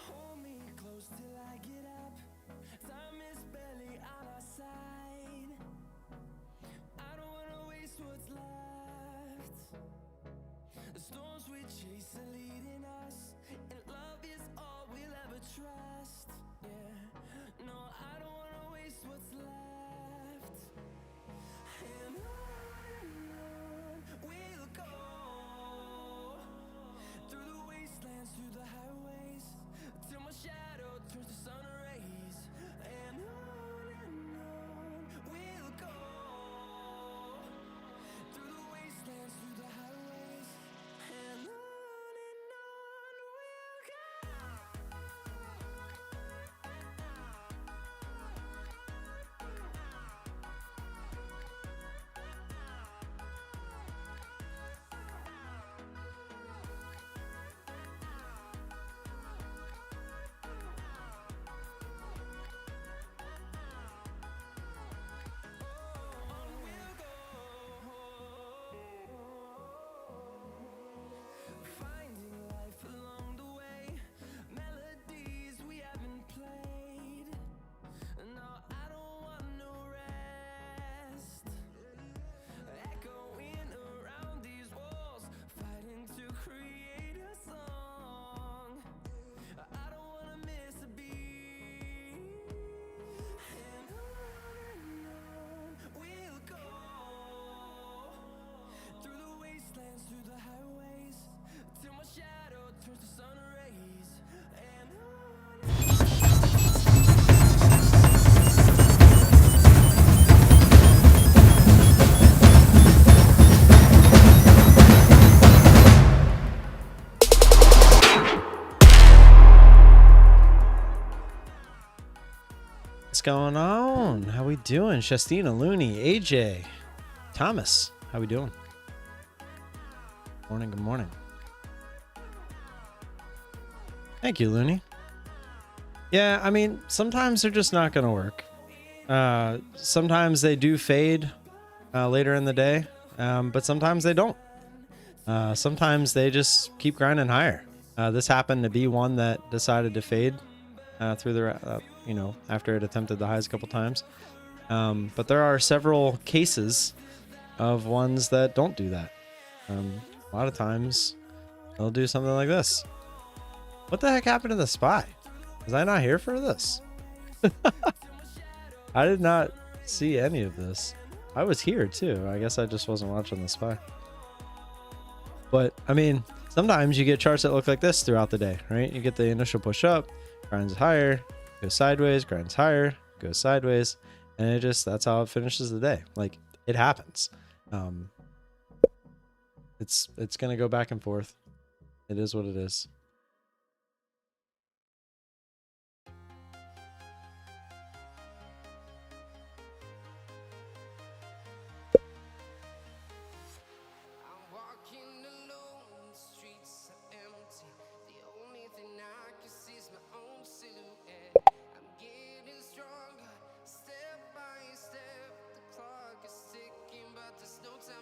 Hold me close till I get up. Time is barely on our side. I don't wanna waste what's left. The storms we chase are leading us, and love is all we'll ever trust. Yeah, no, I don't wanna waste what's left. And on we'll go, through the wastelands, through the highways, till my shadow turns to sun rays. And on we'll go, through the wastelands, through the highways, and on we'll go. Finding life along the way, melodies we haven't played. No, I don't want no rest. Echoing around these walls, fighting to create a song. I don't wanna miss a beat. And on we'll go, through the wastelands, through the highways, till my shadow turns to sun rays. And What's going on? How we doing? Shastina, Looney, AJ, Thomas, how we doing? Morning, good morning. Thank you, Looney. Yeah, I mean, sometimes they're just not going to work. Sometimes they do fade later in the day, but sometimes they don't. Sometimes they just keep grinding higher. This happened to be one that decided to fade through the, after it attempted the highs a couple times. But there are several cases of ones that don't do that. A lot of times It'll do something like this. What the heck happened to the SPY? Was I not here for this? I did not see any of this. I was here too. I guess I just wasn't watching the SPY. But I mean, sometimes you get charts that look like this throughout the day, right? You get the initial push up, grinds higher, goes sideways, grinds higher, goes sideways, and it just, that's how it finishes the day. Like, it happens. It's gonna go back and forth. It is what it is.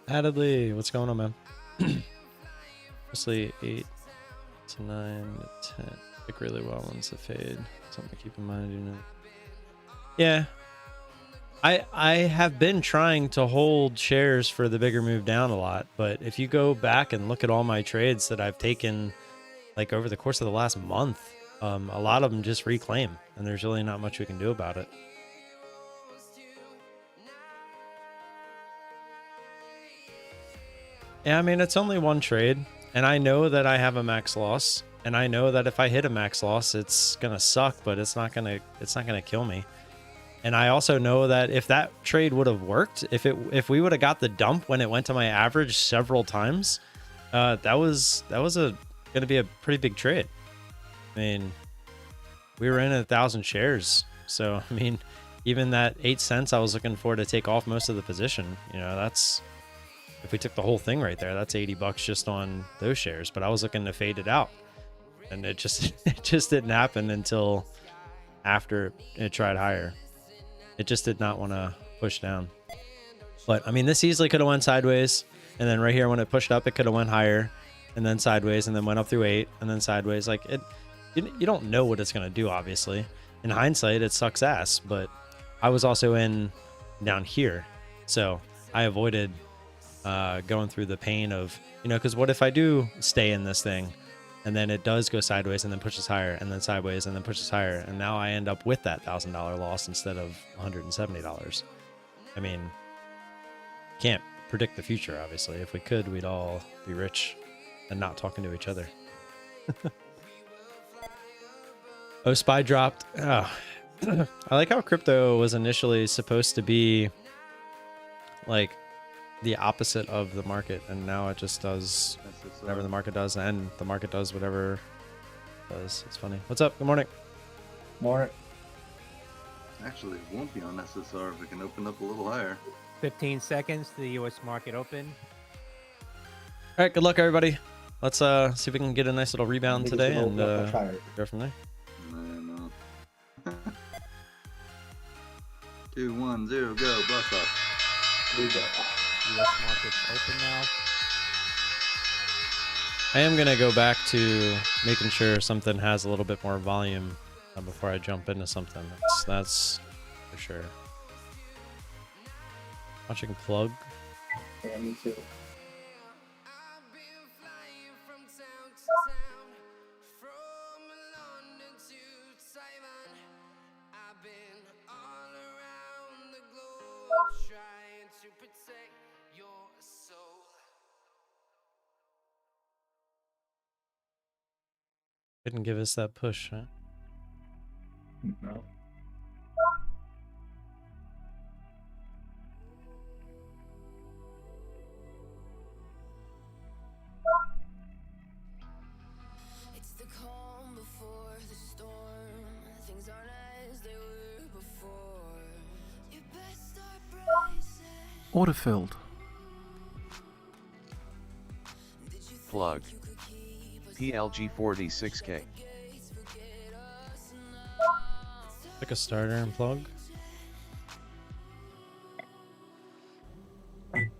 Adley, what's going on, man? Mostly 8 to 9 to 10. Pick really well once a fade. Something to keep in mind, you know. Yeah. I have been trying to hold shares for the bigger move down a lot, but if you go back and look at all my trades that I've taken like over the course of the last month, a lot of them just reclaim, and there's really not much we can do about it. Yeah, I mean, it's only one trade, and I know that I have a max loss, and I know that if I hit a max loss, it's gonna suck, but it's not gonna kill me. And I also know that if that trade would have worked, if we would have got the dump when it went to my average several times, that was gonna be a pretty big trade. I mean, we were in 1,000 shares, so I mean, even that 8 cents I was looking for to take off most of the position, you know, that's, if we took the whole thing right there, that's $80 just on those shares. But I was looking to fade it out, and it just didn't happen until after it tried higher. It just did not want to push down. But I mean, this easily could have went sideways, and then right here when it pushed up, it could have went higher, and then sideways, and then went up through 8, and then sideways. Like, it, you don't know what it's gonna do. Obviously, in hindsight, it sucks ass. But I was also in down here, so I avoided going through the pain of, you know, because what if I do stay in this thing and then it does go sideways and then pushes higher and then sideways and then pushes higher, and now I end up with that $1,000 loss instead of $170. I mean, can't predict the future. Obviously, if we could, we'd all be rich and not talking to each other. Oh, SPY dropped. Oh. I like how crypto was initially supposed to be like the opposite of the market, and now it just does whatever the market does, and the market does whatever it does. It's funny. What's up? Good morning. Morning. Actually, it won't be on SSR if we can open up a little higher. 15 seconds to the U.S. market open. All right, good luck, everybody. Let's see if we can get a nice little rebound today and go from there. No. 2, 1, 0, go. Bust up. Here we go. U.S. market's open now. I am going to go back to making sure something has a little bit more volume before I jump into something. That's for sure. Watching plug. Yeah, me too. Didn't give us that push, huh? No. It's the calm before the storm. Things aren't as they were before. You best start bracing. Autofilled. Plug. PLG 46K. Pick a starter and plug. Can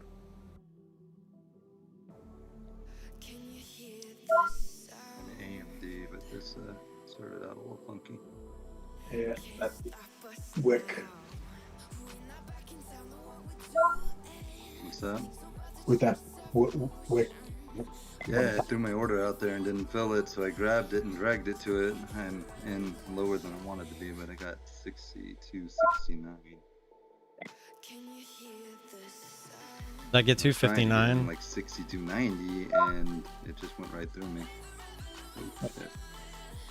you hear the sound? AMD, but this started out a little funky. Yeah, that's wick. What's that? With that wick. Yeah, I threw my order out there and didn't fill it, so I grabbed it and dragged it to it. I'm in lower than I wanted to be, but I got 62.69. Did I get Trying to get in 259? like 62.90, and it just went right through me. Oh, shit.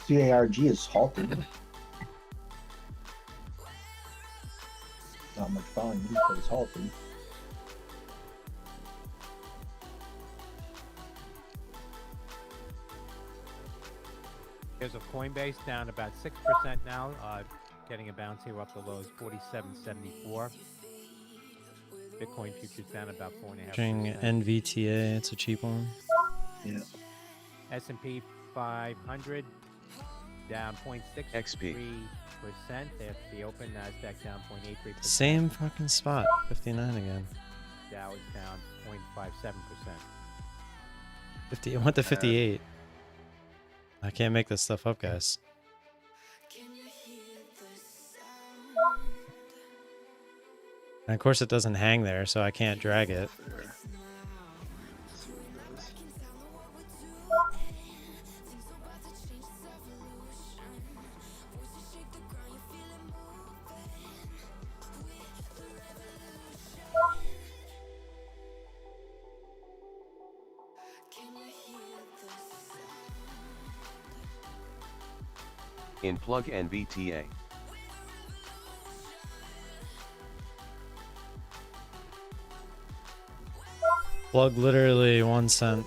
CARG is halted. Not much volume, but it's halted. Here's a Coinbase down about 6% now, getting a bounce here up the lows 47.74. Bitcoin futures down about 4.5%. Watching NVTA, it's a cheap one. Yeah. S&P 500 down 0.63%. That's the open. NASDAQ down 0.83%. Same fucking spot, 59 again. Dow is down 0.57%. 50, it went to 58. I can't make this stuff up, guys. And of course it doesn't hang there, so I can't drag it. There. Let's see what it does. In plug NVTA. Plug literally 1 cent,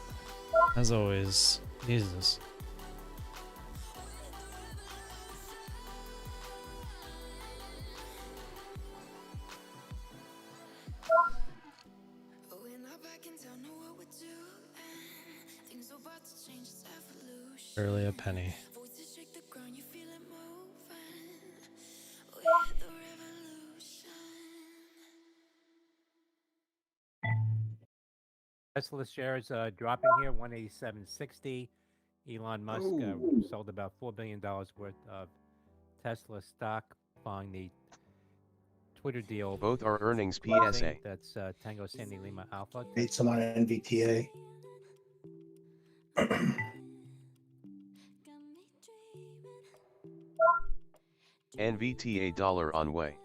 as always. Jesus. Barely a penny. Tesla shares dropping here, 187.60. Elon Musk sold about $4 billion worth of Tesla stock following the Twitter deal. Both are earnings closing. PSA. That's Tango Sandy Lima Alpha. Made some on NVTA. NVTA dollar on way.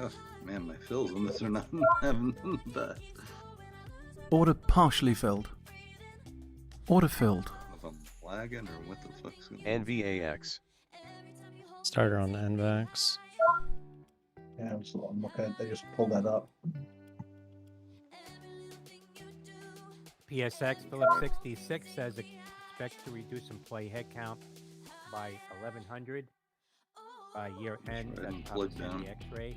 Oh, man, my fills on this are not having that. Order partially filled. Order filled. If I'm lagging or what the fuck's going on. NVAX. Starter on the NVAX. Yeah, I'm looking at. They just pulled that up. PSX Phillips 66 says it expects to reduce employee headcount by 1,100 by year end. Right, That's plug top down. the X-ray.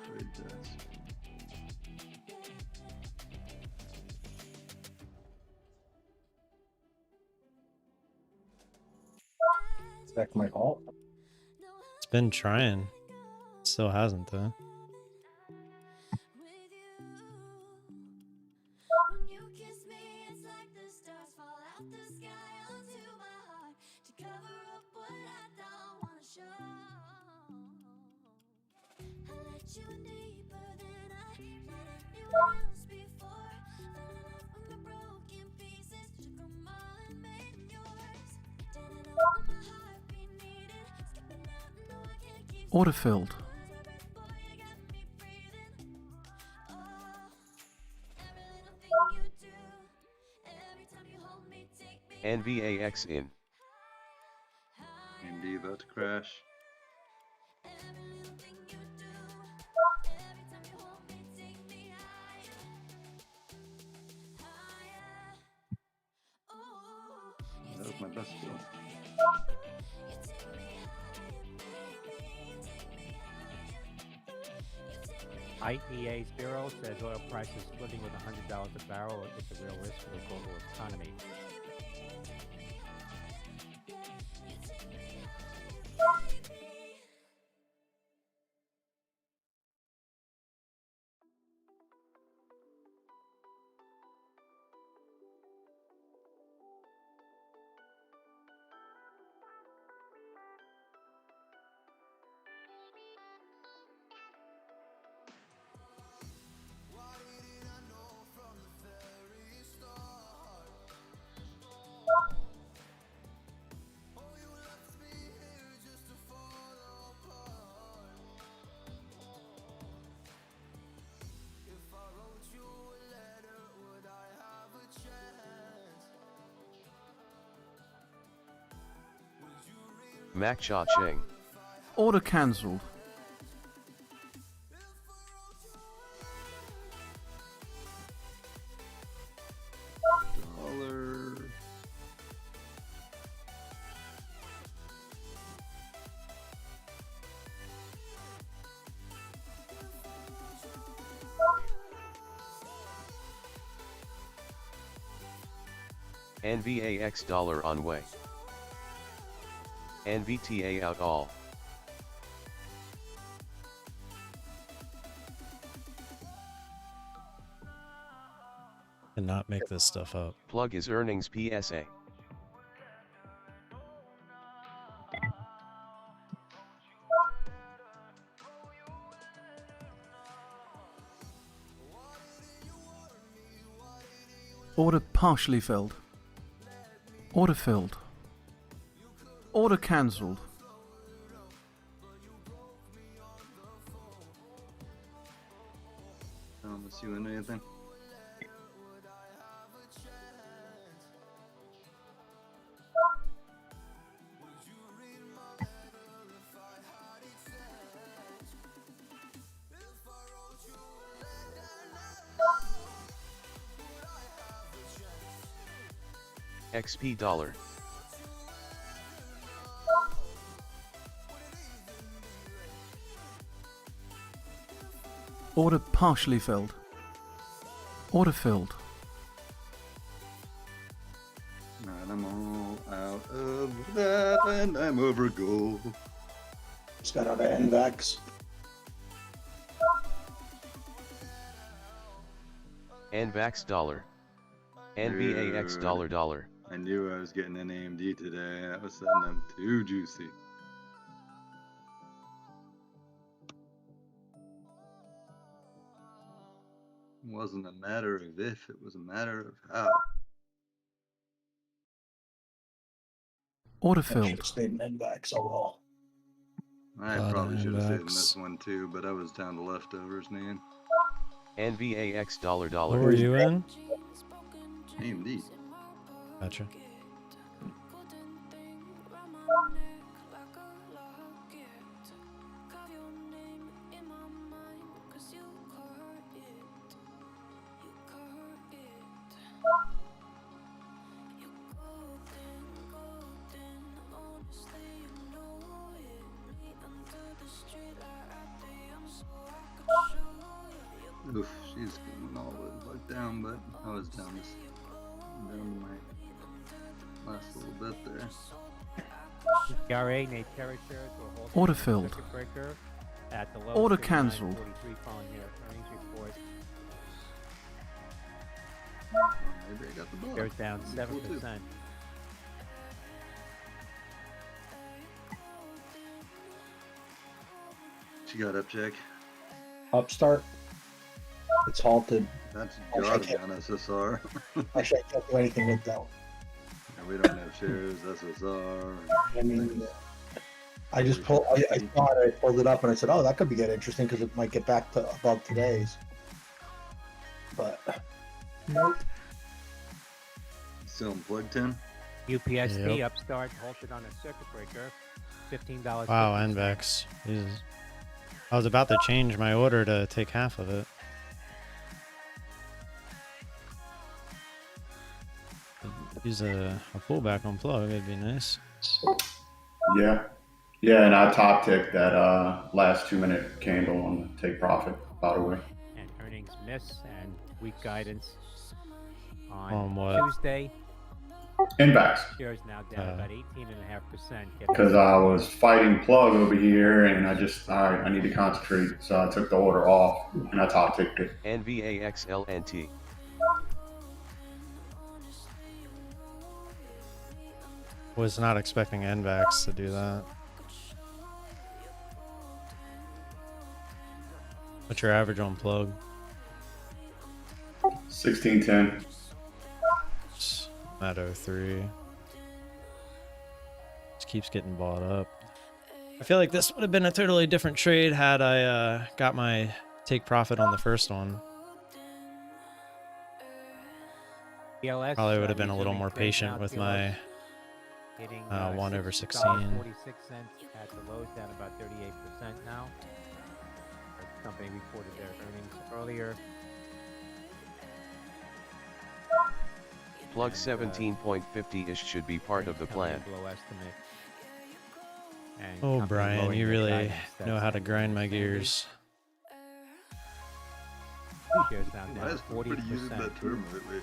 Trade desk. Back my halt. It's been trying. Still hasn't, though. Order filled. NVAX in. AMD about to crash. That was my best fill. IEA Bureau says oil prices splitting with $100 a barrel is a real risk for the global economy. Mac Cha-Ching. Order cancelled. Dollar. NVAX dollar on way. NVTA out all. Cannot make this stuff up. Plug is earnings PSA. Order partially filled. Order filled. Order cancelled. Thomas, you in anything? XP dollar. Order partially filled. Order filled. Alright, I'm all out of that and I'm over gold. Just got out of NVAX. NVAX dollar. NVAX Dude. dollar dollar. I knew I was getting an AMD today. That was setting up too juicy. It wasn't a matter of if, it was a matter of how. Order I should filled. have stayed in NVAX. Oh well. I Lot of probably should have stayed in index. this one too, but I was down to leftovers, man. NVAX dollar What dollar. were you in? AMD. Gotcha. Oof, she's going all the way the fuck down, but I was down this down to my last little bit there. EKRA, Nate Terra shares were holding Order the filled. circuit breaker at the low Order 39.43 cancelled. following their earnings report. Oh, maybe I got the ball. Shares down That'd be cool, too. 7%. She got up, Jack. Upstart. It's halted. That's Actually, I gotta be can't- on SSR. Actually, I can't do anything with that one. And we don't have shares, SSR. I mean, I just pulled. I thought I pulled it up and I said, "Oh, that could be get interesting because it might get back to above today's." But nope. Still in plug 10. UPSD Yep. Upstart halted on a circuit breaker. $15. Wow, NVAX. Jesus. I was about to change my order to take half of it. Use a pullback on plug, it'd be nice. Yeah. Yeah, and I top ticked that last 2-minute candle on the take profit, by the way. And earnings miss and weak guidance on On what? Tuesday. Inbox. Shares now down about 18.5%. Because I was fighting plug over here and I just, all right, I need to concentrate. So I took the order off and I top ticked it. NVAX LNT. Was not expecting NVAX to do that. What's your average on plug? 1610. It's at 03. Just keeps getting bought up. I feel like this would have been a totally different trade had I got my take profit on the first one. ELS, Probably would have been a little resuming more trade patient now, with TLS. my hitting 1 over 16. $6.46 at the lows, down about 38% now. The company reported their earnings earlier. Plug 17.50-ish should be part of the plan. Below estimate. And Oh, company Brian, lowering you their really guidance. know That's how to grind my Sandy. gears. Shares down Why is 40% everybody using that term lately?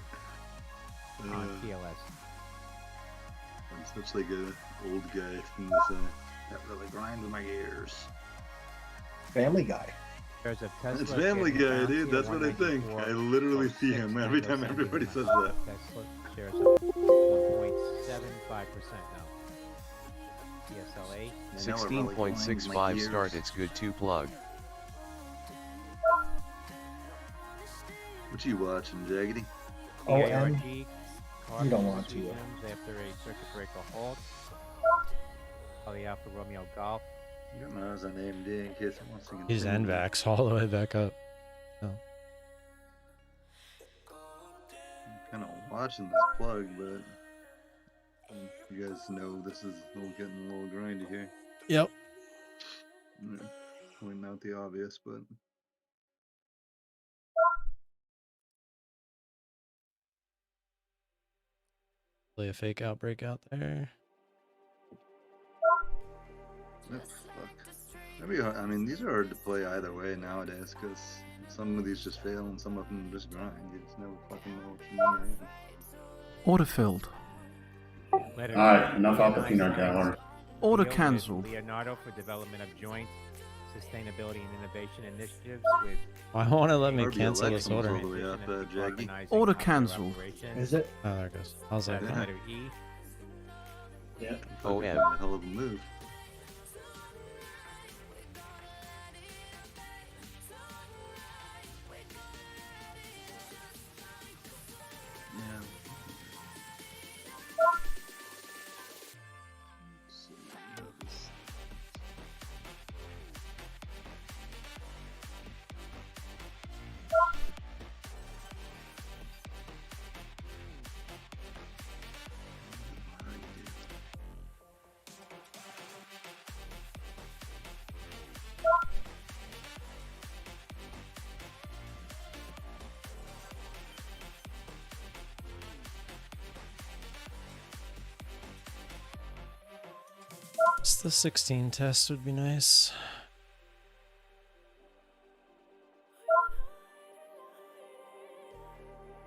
on TLS. I'm such like a old guy from the side. That really grinds my gears. Family Guy. Shares of Tesla It's Family getting Guy, down dude. to That's what I think. 194, I literally see him every time everybody says that. Tesla shares of 1.75% now. TSLA. 16.65 start, it's good to plug. What you watching, Jaggedy? Oh, and ARG. you don't want to. resumes after a circuit breaker halt. Charlie Alpha Romeo Golf. I got my eyes on AMD in case I want to sing. He's NVAX all the way back up. Oh. I'm kind of watching this plug, but you guys know this is getting a little grindy here. Yep. Yeah, pointing out the obvious, but Play a fake outbreak out there. fuck. Maybe I mean these are hard to play either way nowadays because some of these just fail and some of them just grind. You just never fucking know what you mean. Order filled. Alright, enough out the peanut gallery. Order Deal with cancelled. Leonardo for development of joint sustainability and innovation initiatives with Why won't it let me Or the cancel this election was order? all the way up, Jackie. organizing Order outdoor cancelled. operations. Is it? Oh, there it goes. I was like, That's Yeah. letter E. Yeah. OM. A hell of a move. Yeah. So, that was- just the 16 test would be nice.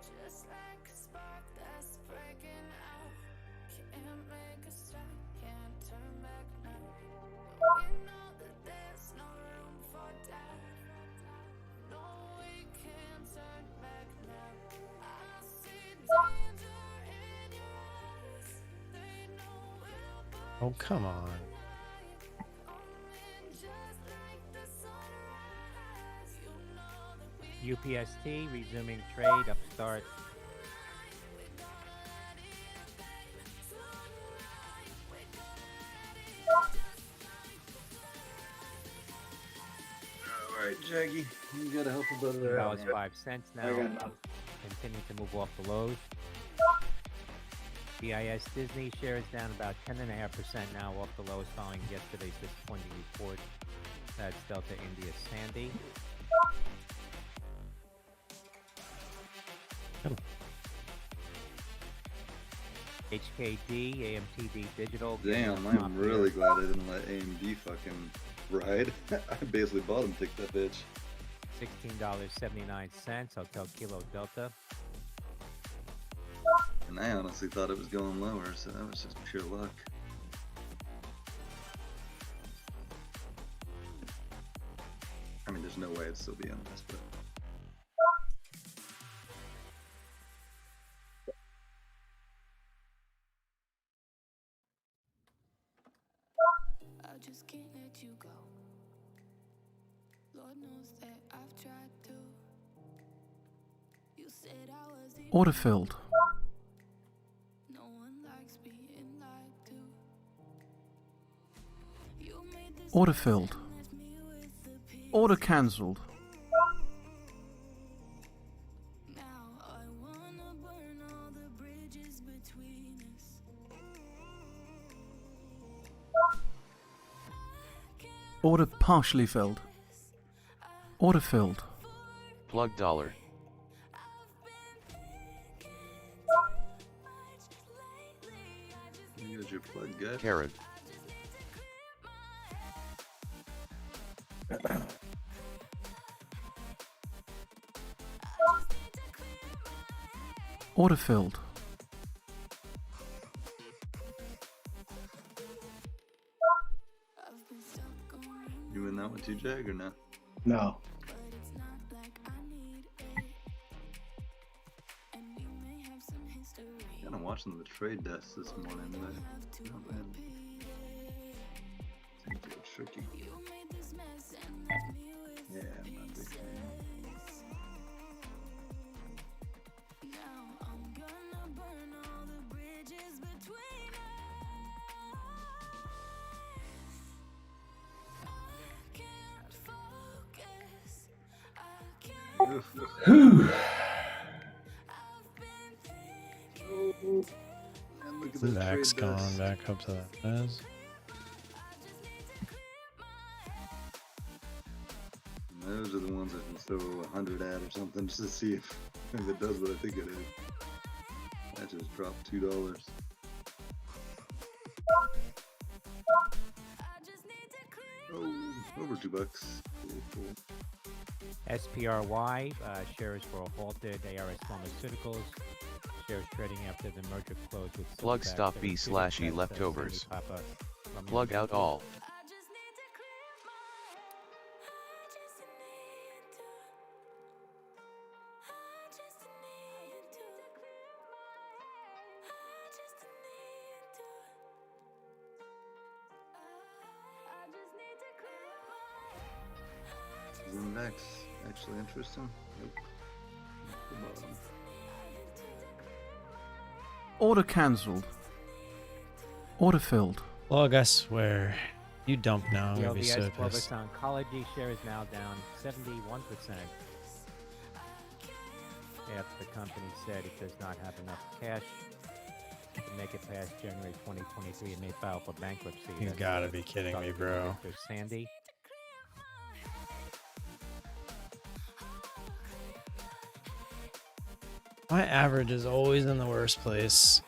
Just like a spark that's breaking out. Can't make a stop, can't turn back now. We know that there's no room for doubt. No, we can't turn back now. I see danger in your eyes. They know we'll burn Oh, come on. just like the sunrise. You know that we UPST resuming trade upstart. Alright, Jaggy, you gotta help a brother out. $2.05 now. Continue to move off the lows. BIS Disney shares down about 10.5% now off the lows following yesterday's disappointing report. That's Delta India Sandy. HKD, AMTD Digital. Damn, I'm really glad I didn't let AMD fucking ride. I basically bought him, take that bitch. $16.79. Hotel Kilo Delta. And I honestly thought it was going lower, so that was just pure luck. I mean, there's no way it'd still be on this, but. I just can't let you go. Lord knows that I've tried to. You said I was the Order filled. no one likes being lied to. You made this Order filled. left me with the peace. Order cancelled. Now I wanna burn all the bridges between us. Order partially filled. Order filled. Plug dollar. Here's your plug, guy. Carat. Order filled. You in that one too, Jag, or no? No. Kind of watching the trade desk this morning, but not bad. Seems a little tricky. Yeah, I'm not a big fan. Whew. Man, look at that Max trade going desk. back up to that Fez. Those are the ones that can throw 100 at or something just to see if it does what I think it is. That just dropped $2. Oh, over $2. Cool, cool. SPRY shares were halted. ARS Pharmaceuticals shares trading after the merger closed with Plug Silverback stop B slash E Therapeutics, leftovers. Sandy Papa, Romeo Plug out Ventura. all. Is index actually interesting? Nope. The bottom. Order cancelled. Order filled. Well, I swear. You dump now. I'm The gonna be so LVS Globus pissed. Oncology share is now down 71%. After the company said it does not have enough cash to make it past January 2023, it may file for bankruptcy. You That's gotta be kidding me, Dr. bro. Sandy. My average is always in the worst place.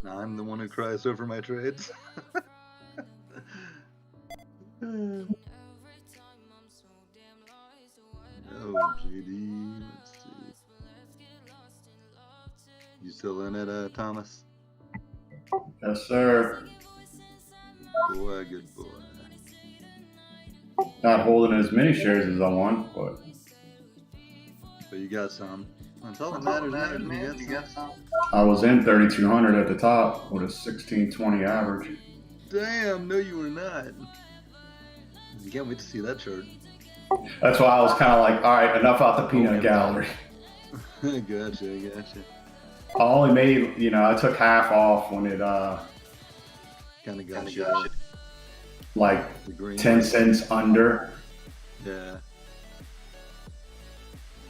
Now I'm the one who cries over my trades. Oh, GD. Let's see. You still in it, Thomas? Yes, sir. Boy, good boy. Not holding as many shares as I want, but But you got some. That's all that matters, man. You got some. I was in 3,200 at the top with a 1620 average. Damn, no, you were not. You can't wait to see that chart. That's why I was kind of like, all right, enough out the peanut gallery. Gotcha. I only made, I took half off when it, Kind of got you. like The green 10 light. cents under. Yeah.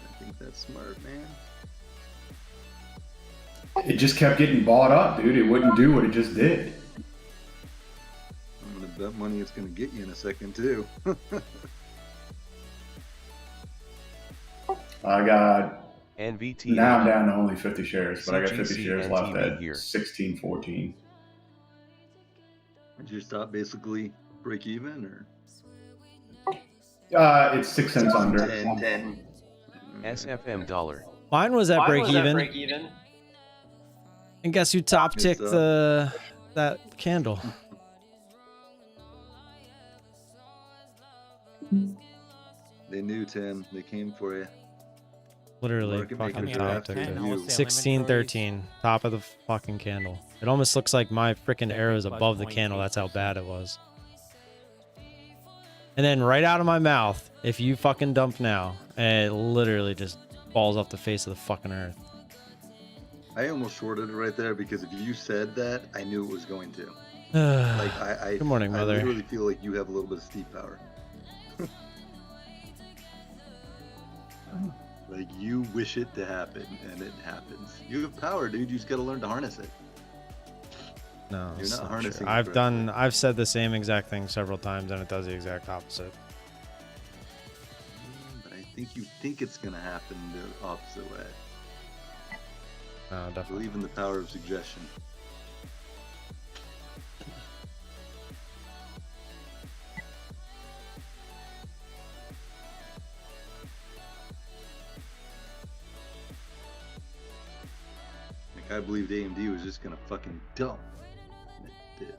I think that's smart, man. It just kept getting bought up, dude. It wouldn't do what it just did. I'm gonna bet money it's gonna get you in a second too. I got, NVT. now I'm down to only 50 shares, but I got 50 CGC shares left NTB at here. 1614. Did your stop basically break even, or? It's 6 cents under. 10. SFM dollar. Mine was at break even. And guess who top Good ticked stuff. that candle? They knew 10. They came for you. Literally Market fucking maker top drafted ticked ten, it. you. wholesale 1613, top of the fucking candle. It almost looks like my freaking arrow is above the candle. That's how bad it was. And then right out of my mouth, if you fucking dump now, it literally just falls off the face of the fucking earth. I almost shorted it right there because if you said that, I knew it was going to. Like Good morning, I mother. literally feel like you have a little bit of steep power. Like you wish it to happen, and it happens. You have power, dude. You just gotta learn to harness it. No, You're it's not not harnessing true. it correctly. I've said the same exact thing several times, and it does the exact opposite. But I think you think it's gonna happen the opposite way. No, I definitely. believe in the power of suggestion. Like I believed AMD was just gonna fucking dump. And it did.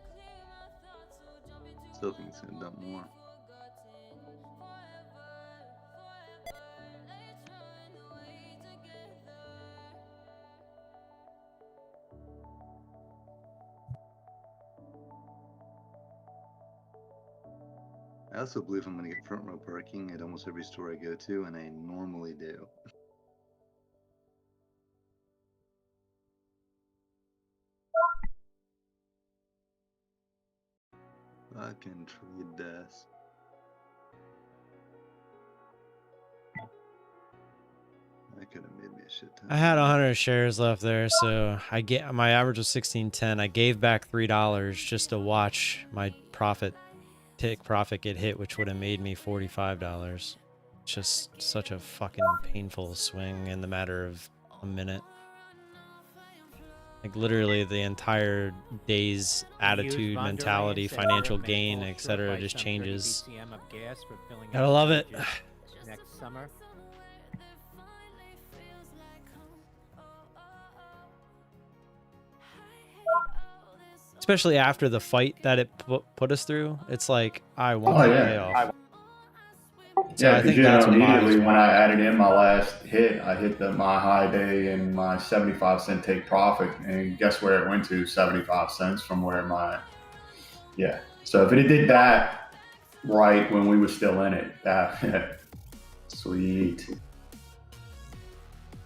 Still think it's gonna dump more. I also believe I'm gonna get front row parking at almost every store I go to, and I normally do. Fucking trade desk. That could have made me a shit ton. I had 100 shares left there, so I get my average was 1610. I gave back $3 just to watch my take profit get hit, which would have made me $45. Just such a fucking painful swing in the matter of a minute. Like literally the entire day's attitude, mentality, financial gain, etc. just changes. Gotta love it. Next summer. Especially after the fight that it put us through, it's like I want Oh, the yeah. payoff. So Yeah, I think because that's what immediately bothers me. when I added in my last hit, I hit my high day and my 75-cent take profit, and guess where it went to? 75 cents from where So if it did that right when we were still in it, that sweet.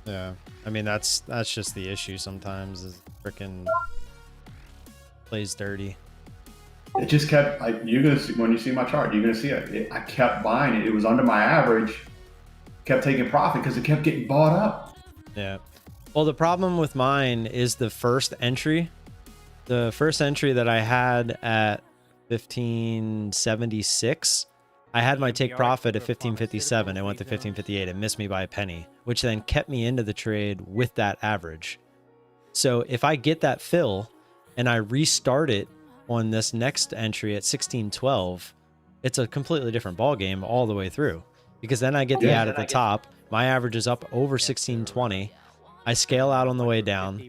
Yeah, I mean that's just the issue sometimes is freaking plays dirty. It just kept like you're gonna see when you see my chart, you're gonna see it. I kept buying it. It was under my average. Kept taking profit because it kept getting bought up. Yeah. Well, the problem with mine is the first entry. The first entry that I had at 1576, I had my take profit at 1557. It went to 1558. It missed me by a penny, which then kept me into the trade with that average. So if I get that fill and I restart it on this next entry at 1612, it's a completely different ball game all the way through, because then I get the ad at the top. My average is up over 1620. I scale out on the way down,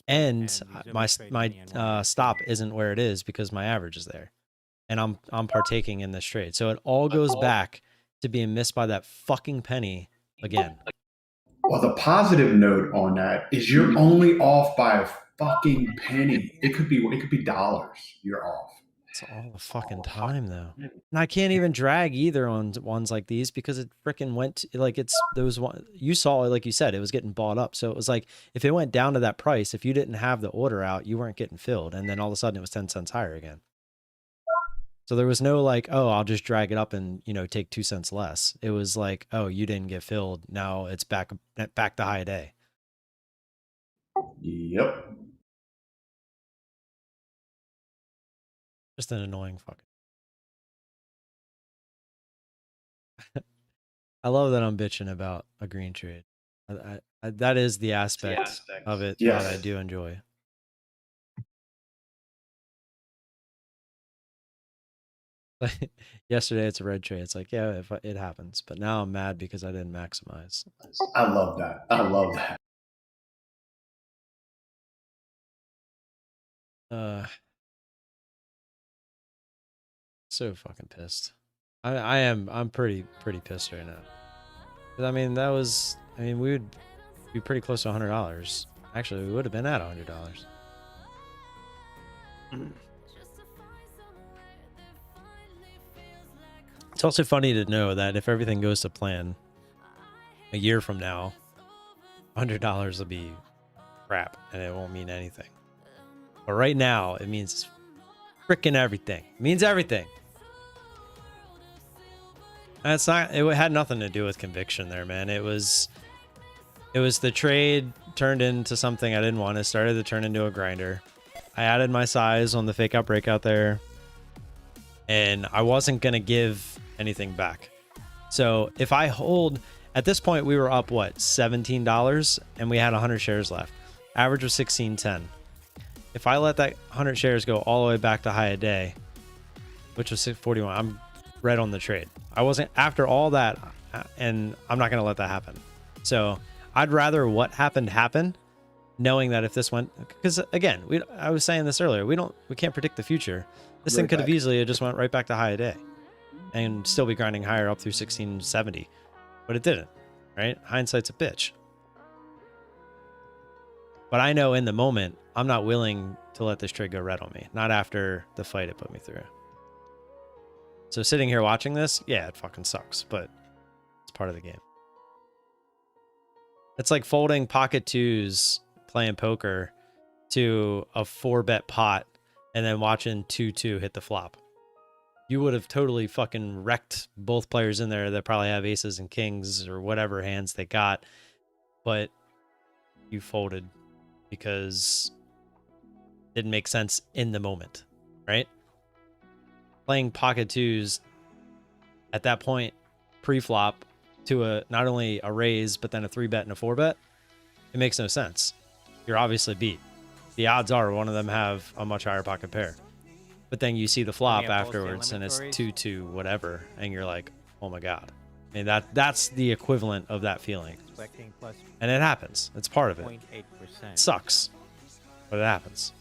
and my stop isn't where it is because my average is there, and I'm partaking in this trade. So it all goes back to being missed by that fucking penny again. Well, the positive note on that is you're only off by a fucking penny. It could be dollars. You're off. It's all the fucking time though. And I can't even drag either on ones like these because it freaking went like it's those one you saw it, like you said, it was getting bought up. So it was like if it went down to that price, if you didn't have the order out, you weren't getting filled, and then all of a sudden it was 10 cents higher again. So there was no like, oh, I'll just drag it up and, you know, take 2 cents less. It was like, oh, you didn't get filled. Now it's back to high day. Yep. Just an annoying fucking. I love that I'm bitching about a green trade. That is the aspect of it that I do enjoy. Yesterday it's a red trade. It's like, yeah, if it happens. But now I'm mad because I didn't maximize. I love that. I love that. So fucking pissed. I'm pretty pissed right now. I mean, that was I mean, we would be pretty close to $100. Actually, we would have been at $100. It's also funny to know that if everything goes to plan, a year from now, $100 will be crap and it won't mean anything. But right now, it means freaking everything. It means everything. That's not. It had nothing to do with conviction there, man. It was the trade turned into something I didn't want. It started to turn into a grinder. I added my size on the fake out breakout there, and I wasn't gonna give anything back. So if I hold at this point, we were up what, $17, and we had 100 shares left. Average was 16.10. If I let that 100 shares go all the way back to high a day, which was 641, I'm right on the trade. I wasn't after all that, and I'm not going to let that happen. So I'd rather what happened happen, knowing that if this went, because again, I was saying this earlier, we can't predict the future. This thing could have easily just went right back to high a day and still be grinding higher up through 1670, but it didn't, right? Hindsight's a bitch. But I know in the moment, I'm not willing to let this trade go red on me. Not after the fight it put me through. So sitting here watching this, yeah, it fucking sucks, but it's part of the game. It's like folding pocket twos, playing poker, to a 4-bet pot, and then watching 2-2 hit the flop. You would have totally fucking wrecked both players in there that probably have aces and kings or whatever hands they got, but you folded because it didn't make sense in the moment, right? Playing pocket twos at that point, pre-flop, to a not only a raise, but then a 3-bet and a 4-bet, it makes no sense. You're obviously beat. The odds are one of them have a much higher pocket pair. But then you see the flop afterwards and it's 2-2 whatever, and you're like, oh my God. I mean, that's the equivalent of that feeling. And it happens. It's part of it. It sucks, but it happens.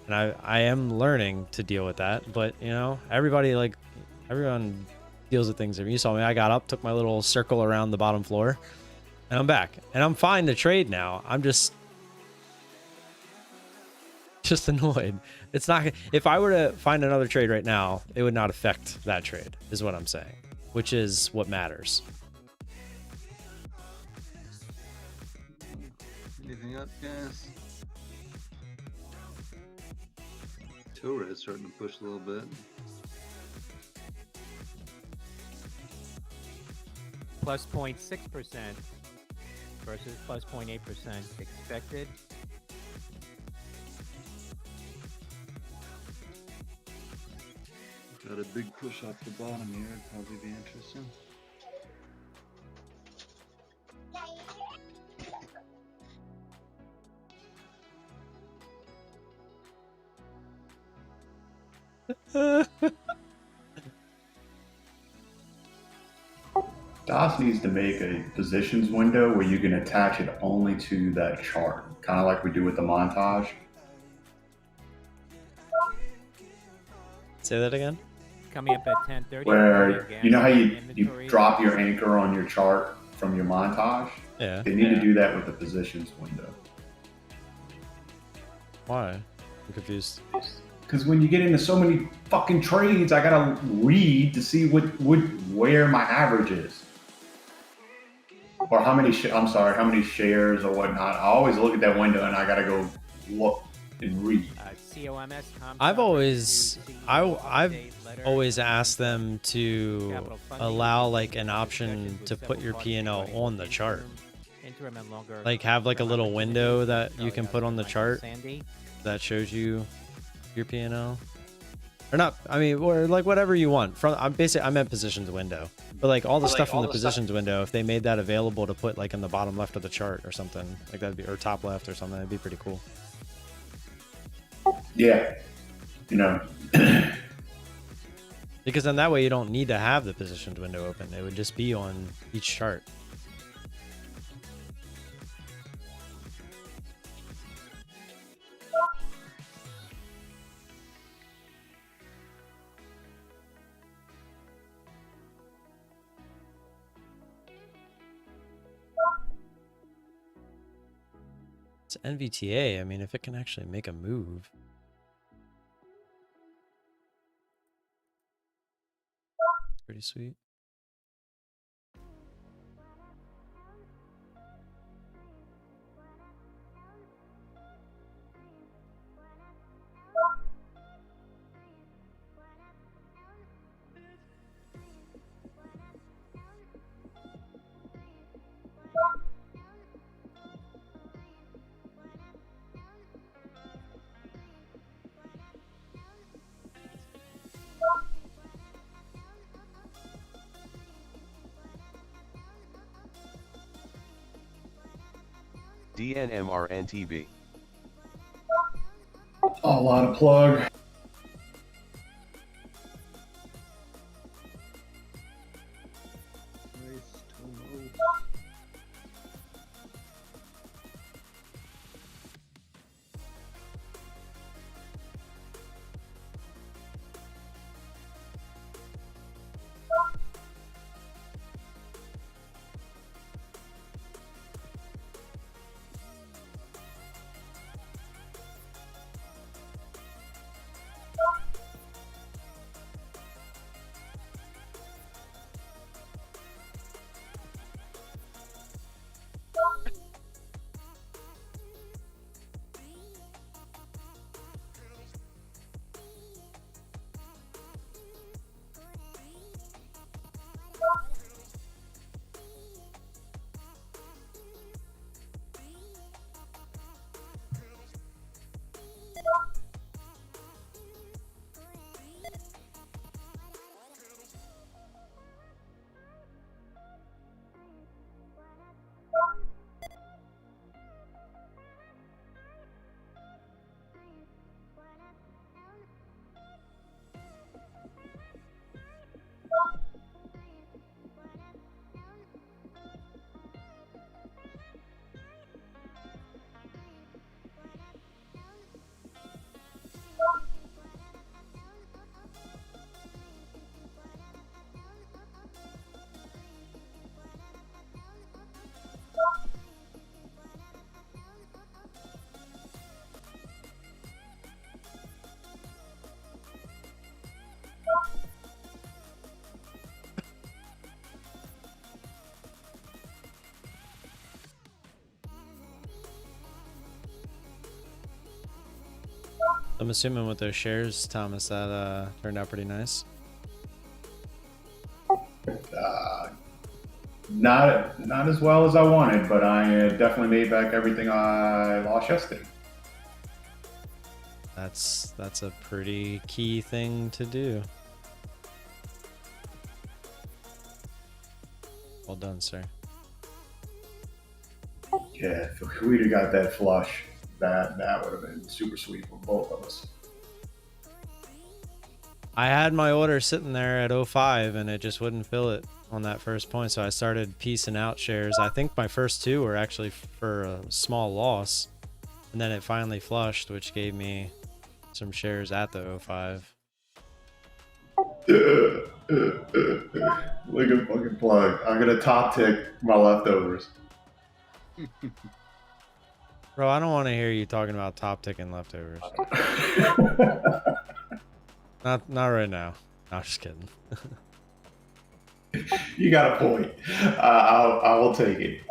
And I am learning to deal with that. But, you know, everyone deals with things. You saw me. I got up, took my little circle around the bottom floor, and I'm back. And I'm fine to trade now. I'm just annoyed. It's not. If I were to find another trade right now, it would not affect that trade, is what I'm saying, which is what matters. Anything up, guys? Two red's starting to push a little bit. Plus 0.6% versus plus 0.8% expected. Got a big push off the bottom here. It'd probably be interesting. DOS needs to make a positions window where you can attach it only to that chart, kind of like we do with the montage. Say that again. Coming up at 10:30. Where you know how you drop your anchor on your chart from your montage? Yeah. They need to do that with the positions window. Why? I'm confused. Because when you get into so many fucking trades, I gotta read to see where my average is, or how many how many shares or whatnot. I always look at that window and I gotta go look and read. I've always asked them to allow like an option to put your P&L on the chart. Like have like a little window that you can put on the chart that shows you your P&L. Or not, I mean, or like whatever you want. I meant positions window. But like all the stuff in the positions window, if they made that available to put like in the bottom left of the chart or something, like that'd be, or top left or something, that'd be pretty cool. Yeah, you know. Because then that way you don't need to have the positions window open. It would just be on each chart. It's NVTA. I mean, if it can actually make a move. Pretty sweet. DNMRNTB. A lot of plug. Nice Tomo. I'm assuming with those shares, Thomas, that turned out pretty nice. Not as well as I wanted, but I definitely made back everything I lost yesterday. That's a pretty key thing to do. Well done, sir. Yeah, if we'd have got that flush, that would have been super sweet for both of us. I had my order sitting there at 05 and it just wouldn't fill it on that first point, so I started piecing out shares. I think my first two were actually for a small loss, and then it finally flushed, which gave me some shares at the 05. Look at fucking plug. I'm gonna top tick my leftovers. Bro, I don't want to hear you talking about top ticking leftovers. Not right now. No, I'm just kidding. You got a point. I will take it.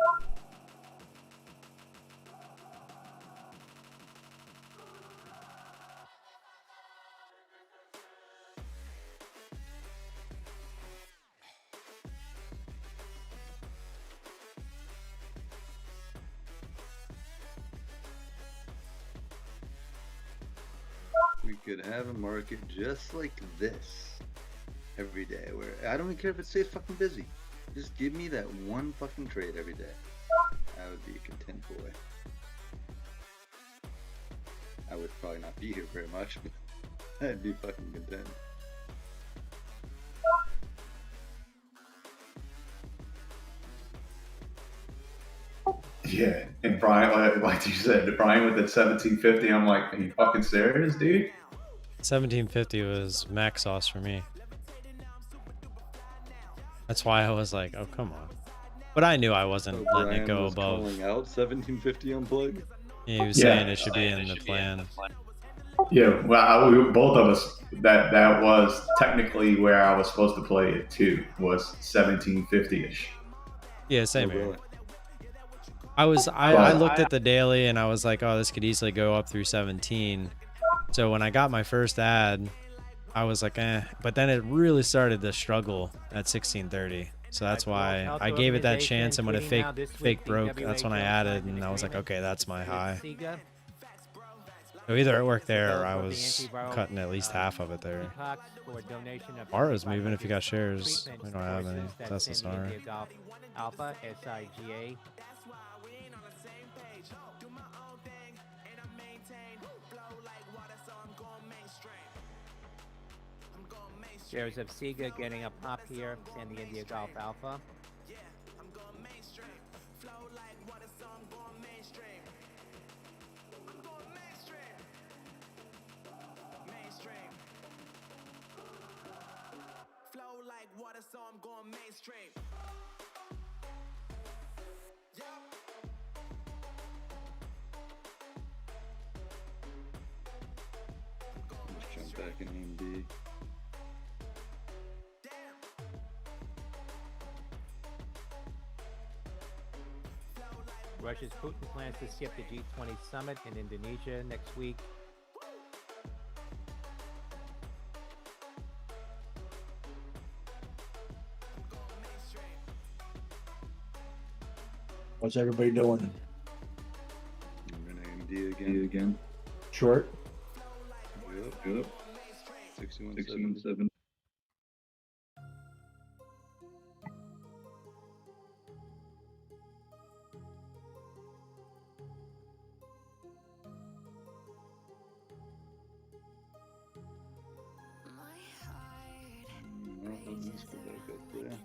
We could have a market just like this every day, where I don't even care if it stays fucking busy. Just give me that one fucking trade every day. I would be a content boy. I would probably not be here very much, but I'd be fucking content. Yeah, and Brian, like you said, Brian with that 1750, I'm like, are you fucking serious, dude? 1750 was max sauce for me. That's why I was like, oh, come on. But I knew I wasn't letting it go was above. calling out 1750 on plug? He was saying it should be in the plan. Yeah, well, both of us, that was technically where I was supposed to play it too, was 1750-ish. Yeah, same Oh, here. really? I looked at the daily and I was like, oh, this could easily go up through 17. So when I got my first ad, I was like, eh. But then it really started to struggle at 1630. So that's why I gave it that chance. And when it fake broke, that's when I added, and I was like, okay, that's my high. So either it worked there or I was cutting at least half of it there. Tomorrow's moving if you got shares. We don't have any. That's the star. Alpha, SIGA. Shares of Sega getting a pop here, Sandy India Golf Alpha. So I'm going mainstream. Let's jump back in AMD. Russia's Putin plans to skip the G20 summit in Indonesia next week. What's everybody doing? I'm in AMD again. Short? Yep. 61.7. Let's go back up there.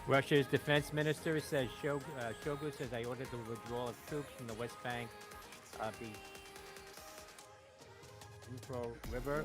Russia's defense minister says Shogu says I ordered the withdrawal of troops from the West Bank of the Dnipro River.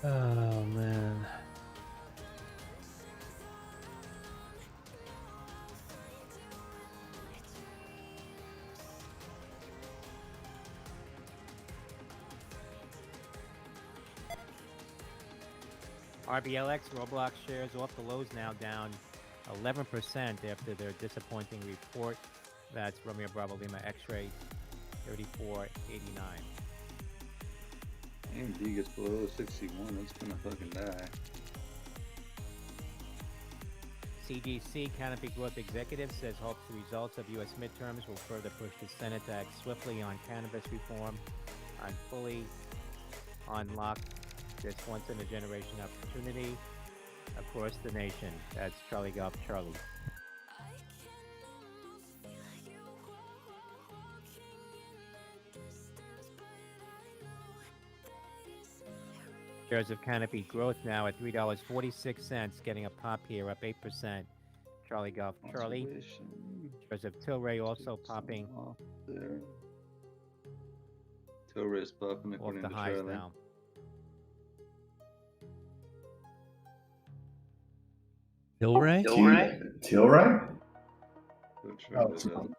Oh, man. RBLX Roblox shares off the lows now down 11% after their disappointing report. That's Romeo Bravo Lima X-ray 3489. AMD gets below 61, that's gonna fucking die. CGC Canopy Growth Executive says hopes the results of U.S. midterms will further push the Senate to act swiftly on cannabis reform and fully unlock this once-in-a-generation opportunity across the nation. That's Charlie Golf Charlie. Shares of Canopy Growth now at $3.46, getting a pop here, up 8%. Charlie Golf Charlie. Observation. Shares of Tilray also Take some popping off there. Tilray's popping off according the to highs Charlie. now. Tilray? Tilray? Go Charlie it's Bell.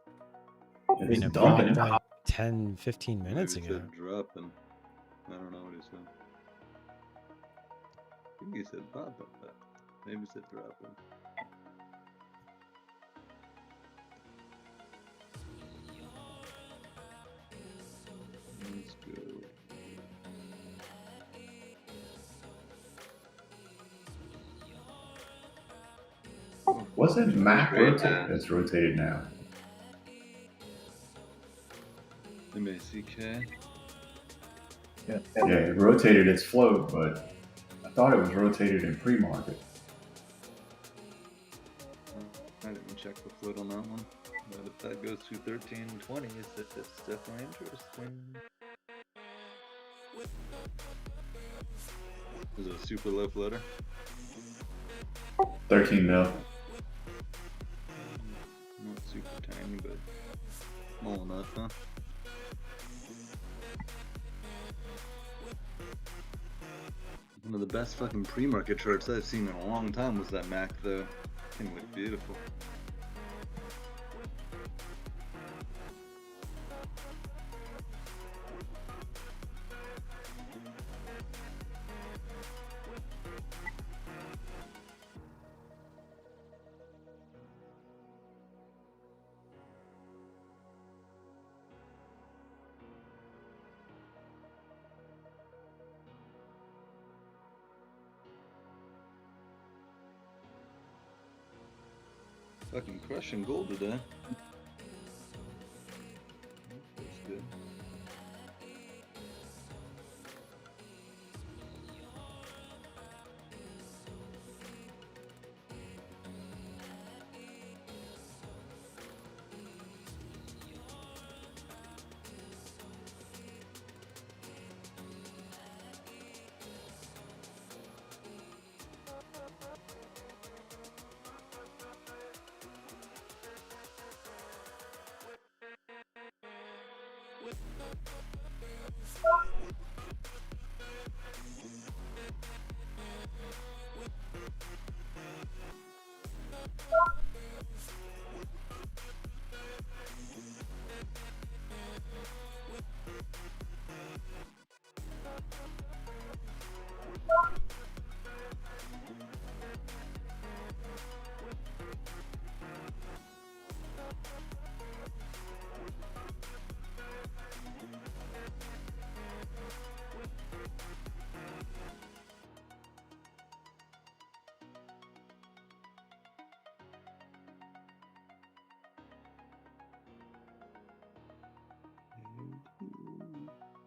It's It dumping. popped like 10, 15 minutes Maybe he ago. said dropping. I don't know what he said. I think he said popping, but maybe he said dropping. Let's go. Wasn't Mac rotated? It's rotated now. MACK. Yeah. Yeah, it rotated its float, but I thought it was rotated in pre-market. I didn't check the float on that one. But if that goes to 13.20, it's definitely interesting. Is it a super low floater? 13 mil. Not super tiny, but small enough, huh? One of the best fucking pre-market charts I've seen in a long time was that Mac, though. Thing looked beautiful. Fucking crushing gold today. That's good.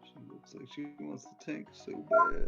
She looks like she wants to tank so bad.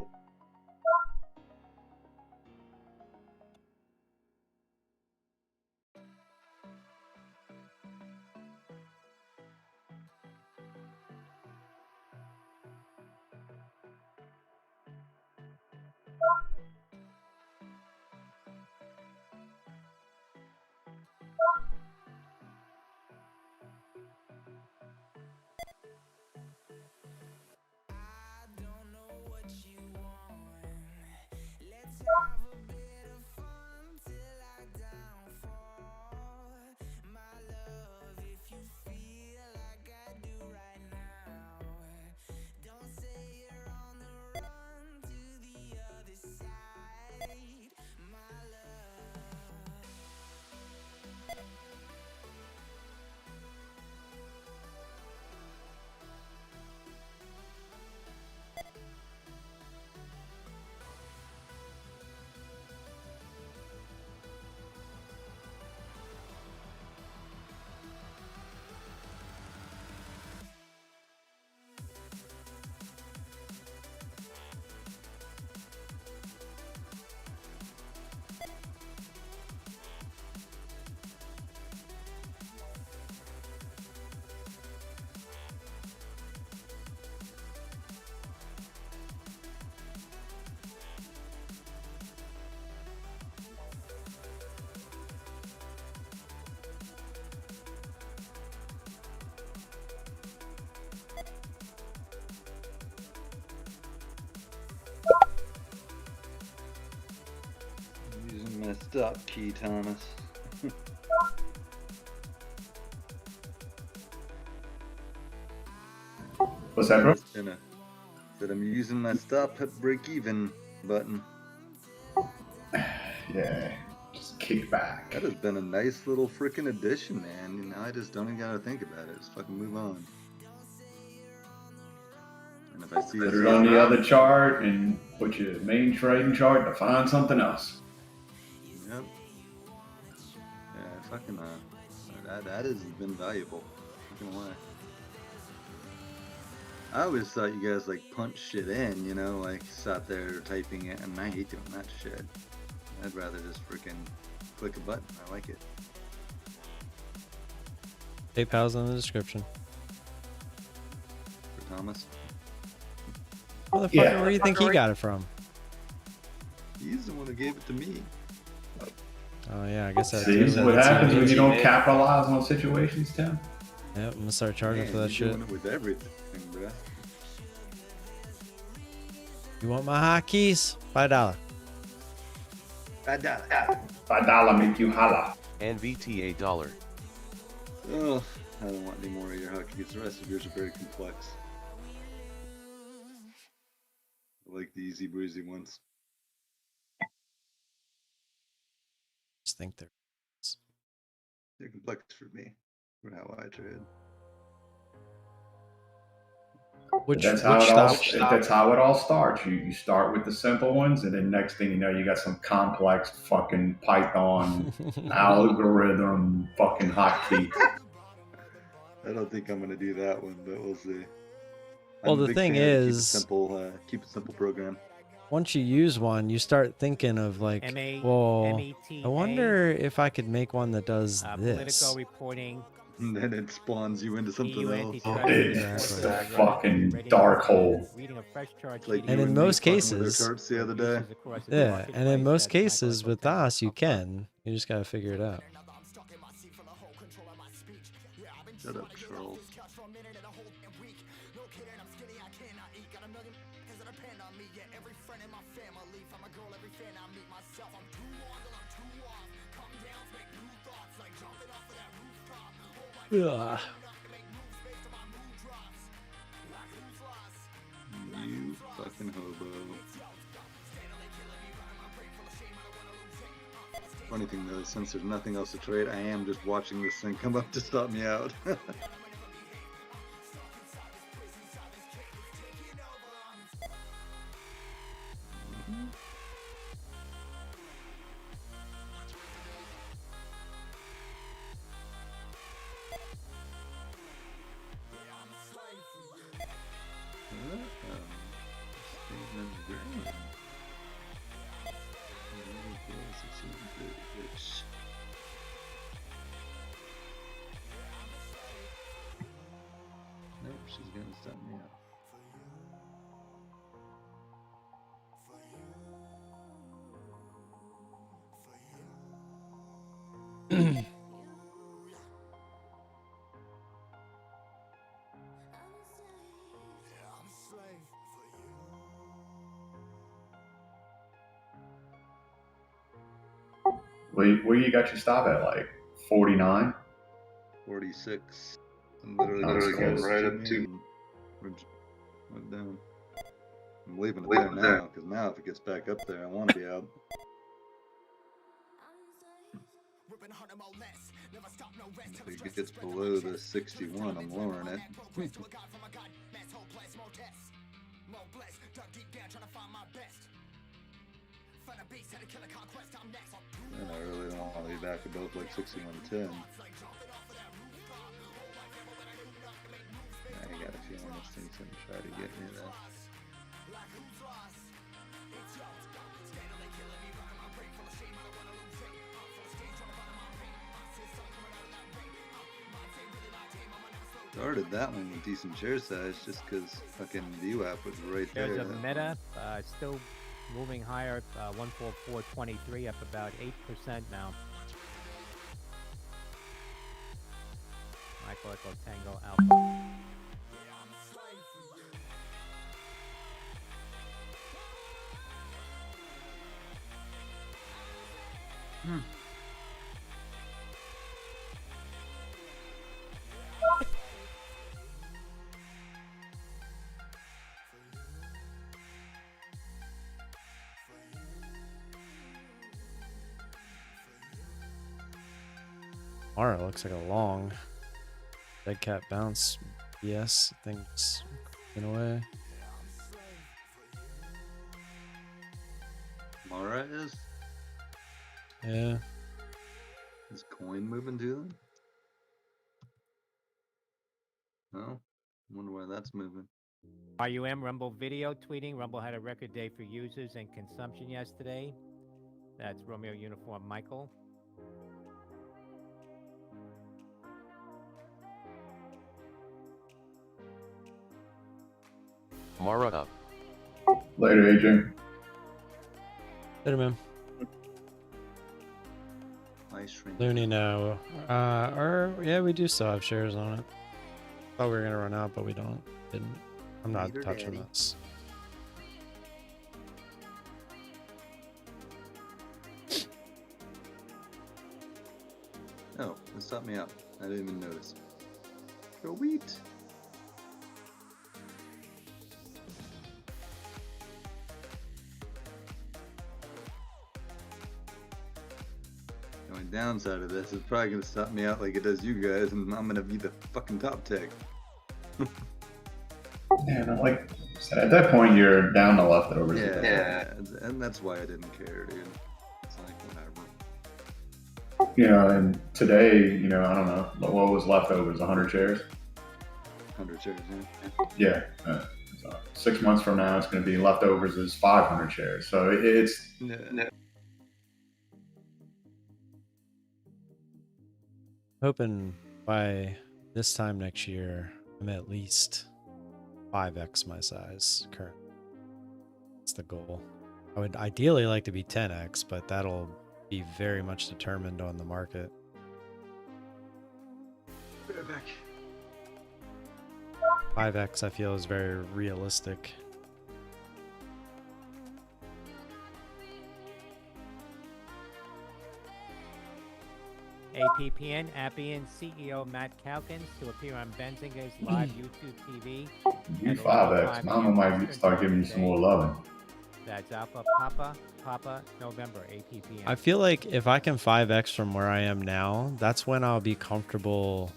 stop key, Thomas. What's that, bro? That I'm using my stop at break even button. Yeah, just kick back. That has been a nice little freaking addition, man. You know, I just don't even gotta think about it. Just fucking move on. And if I see Put it on the other chart and put your main trading chart to find something else. Yep. Yeah, fucking that has been valuable. Not gonna lie. I always thought you guys like punch shit in, you know, like sat there typing it, and I hate doing that shit. I'd rather just freaking click a button. I like it. PayPal's in the description. For Thomas. Motherfucker, Yeah. where do you think he got it from? He's the one who gave it to me. Oh yeah, I guess that's See what happens when you don't capitalize on situations, Tim? Yep, I'm gonna start charging Man, for that you're shit. doing it with everything, bruh. You want my hotkeys? $5. $5 make you holla. NVTA dollar. Oh, I don't want any more of your hotkeys. The rest of yours are very complex. I like the easy breezy ones. Just think They're complex for me, for how I trade. That's how it all starts. You start with the simple ones, and then next thing you know, you got some complex fucking Python algorithm fucking hotkey. I don't think I'm gonna do that one, but we'll see. Well, I'm a the big thing fan of is, keep it simple program. once you use one, you start thinking of like, well, I wonder if I could make one that does this. Political reporting. And then it spawns you into something else. It's a fucking dark hole. Like And you in me most fucking with their cases, charts the other day. yeah, and in most cases with us, you can. You just gotta figure it out. Shut up, Charles. Ugh. You fucking hobo. Funny thing though, since there's nothing else to trade, I am just watching this thing come up to stop me out. Nope, she's gonna stop me out. Where you got your stop at, like 49? 46. I'm literally going right up to. Went down. I'm leaving it there now, because now if it gets back up there, I want to be out. If it gets below the 61, I'm lowering it. And I really don't want to be back above like 61.10. I got a feeling this thing's going to try to get me there. Started that one with decent share size just because fucking VWAP was right there. There's a meta, still moving higher, 144.23, up about 8% now. Michael Echo Tango Alpha. Mara looks like a long dead cat bounce. Yes, things in a way. Mara is? Yeah. Is coin moving to them? No? Wonder why that's moving. RUM Rumble video tweeting. Rumble had a record day for users and consumption yesterday. That's Romeo Uniform Michael. Mara up. Later, Adrian. Later, man. Nice shrink. Looney now. Or yeah, we do still have shares on it. Thought we were gonna run out, but we don't. Didn't. I'm not Later, touching Daddy. this. Oh, it stopped me out. I didn't even notice. Go wheat. The only downside of this is probably gonna stop me out like it does you guys, and I'm gonna be the fucking top tech. Yeah, no, like I said, at that point, you're down to leftovers. at that Yeah, and that's why I didn't care, dude. It's like whatever. You know, and today, you know, I don't know, what was leftovers, 100 shares? 100 shares, Yeah. So 6 months from now, it's going to be leftovers is 500 shares. So it's, yeah. Hoping by this time next year, I'm at least 5x my size currently. That's the goal. I would ideally like to be 10x, but that'll be very much determined on the market. Back. 5x I feel is very realistic. APPN, Appian CEO Matt Calkins to appear on Benzinger's live YouTube TV. you at 5x. 11:05 Mama p.m. might Eastern start Time giving you some today. more loving. That's Alpha Papa November, APPN. I feel like if I can 5x from where I am now, that's when I'll be comfortable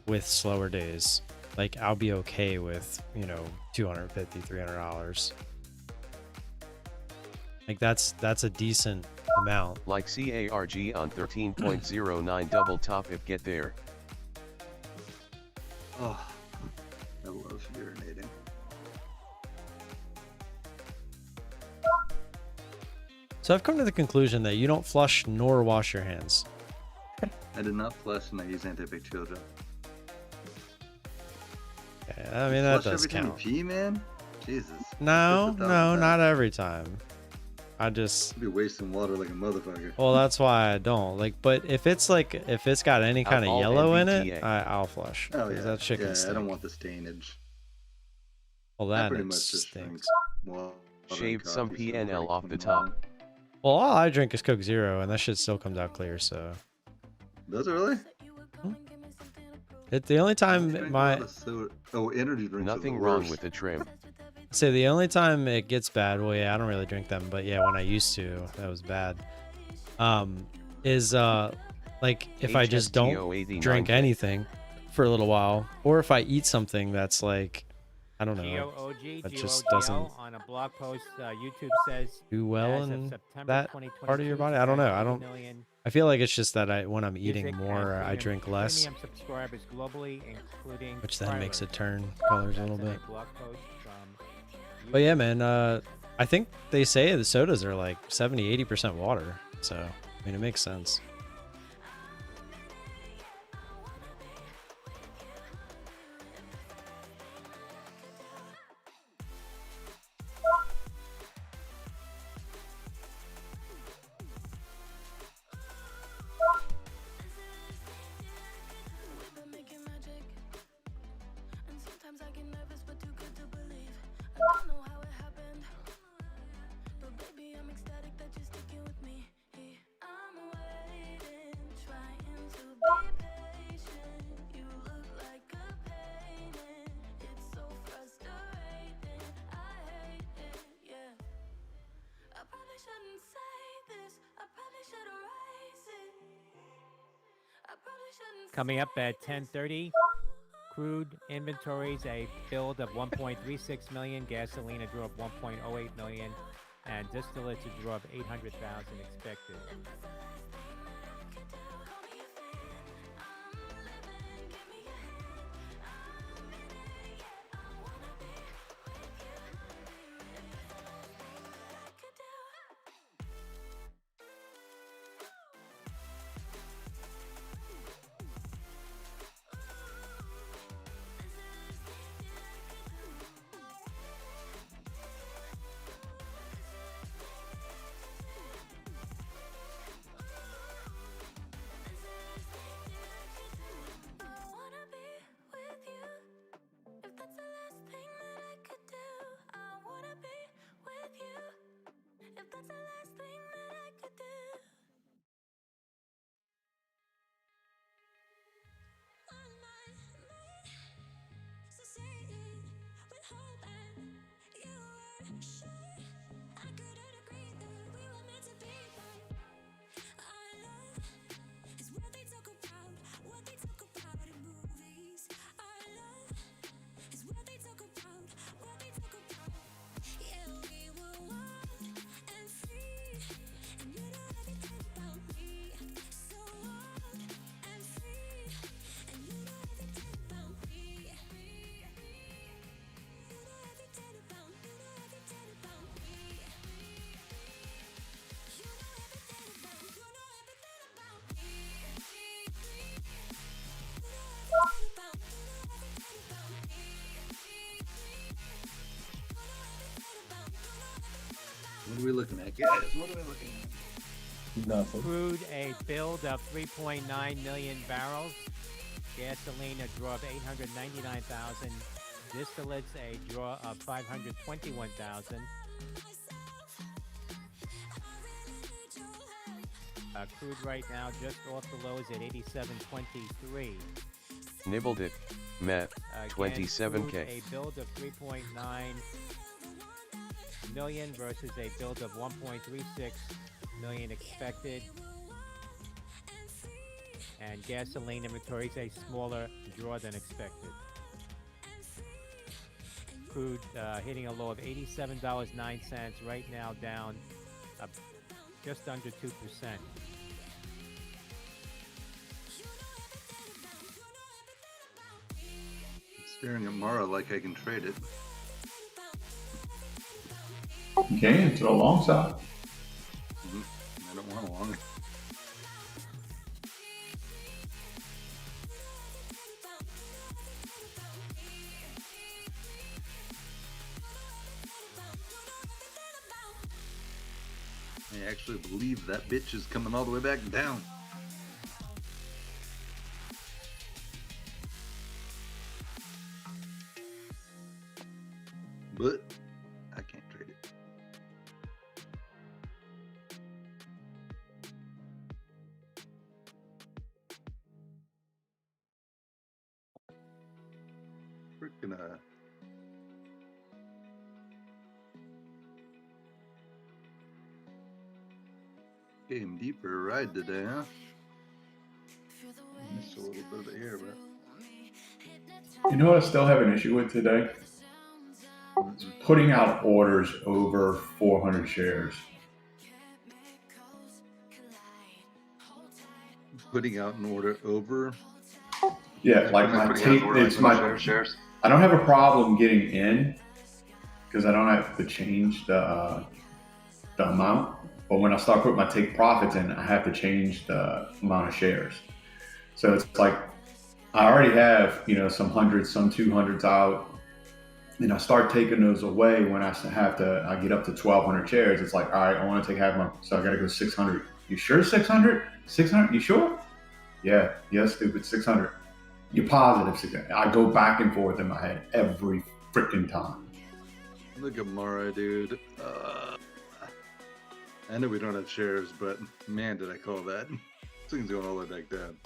with slower days. Like I'll be okay with, you know, $250, $300. Like that's a decent amount. Like CARG on 13.09 double top if get there. Oh, I love urinating. So I've come to the conclusion that you don't flush nor wash your hands. I did not flush and I use antibacterial gel. Yeah, I mean that Flush does every time count. you pee, man? Jesus. No, Push it down no, fast. not every time. I just, You'd be wasting water like a motherfucker. well, that's why I don't like. But if it's got any kind of Alcohol yellow in it, NVTA. I'll flush. Oh 'cause yeah, that shit can yeah. I stink. don't want the stainage. Well, I that pretty it much just stinks. drink water and Shaved some coffee, so PNL like off the when top. I'm- Well, all I drink is Coke Zero, and that shit still comes out clear. So Does it really? it's the only I time drink a my lot of soda. Oh, energy drinks. are Nothing the wrong worst. with the trim. say the only time it gets bad. Well, yeah, I don't really drink them, but yeah, when I used to, that was bad. Is like if I just don't HSTO89 drink anything for a little while, or if I eat something that's like, I don't know, GOOG, that just GODL doesn't on a blog post, YouTube says do well as of in September that 2022, part of your body. I don't know. I don't. I feel like it's just that when I'm eating music more, and I drink less, premium subscribers globally, including which then makes it Private. turn colors a That's little in bit. blog post from But yeah, YouTube. man, I think they say the sodas are like 70-80% water. So, I mean, it makes sense. Coming up at 10:30, crude inventories, a build of 1.36 million, gasoline a draw of 1.08 million, and distillates a draw of 800,000 expected. What are we looking at, guys? What are we looking at? Nothing. Crude, a build of 3.9 million barrels. Gasoline, a draw of 899,000. Distillates, a draw of 521,000. Crude right now just off the lows at 87.23. Nibbled it. Matt, Again, 27K. crude, a build of 3.9 million versus a build of 1.36 million expected. And gasoline inventories, a smaller draw than expected. Crude hitting a low of $87.09, right now down just under 2%. Staring at Mara like I can trade it. You can to the long side. I don't want a long. I actually believe that bitch is coming all the way back down. But I can't trade it. Freaking getting deeper ride today, huh? Missed a little bit of the air, but You know what I still have an issue with today? Putting out orders over 400 shares. putting out an order over. Yeah, like my take, it's my shares. I don't have a problem getting in because I don't have to change the amount. But when I start putting my take profits in, I have to change the amount of shares. So it's like I already have, some hundreds, some 200s out, and I start taking those away when I get up to 1,200 shares. It's like, all right, I want to take half my, so I got to go 600. You sure 600? 600? You sure? Yeah, stupid, 600. You're positive 600. I go back and forth in my head every freaking time. Look at Mara, dude. I know we don't have shares, but man, did I call that. This thing's going all the way back down.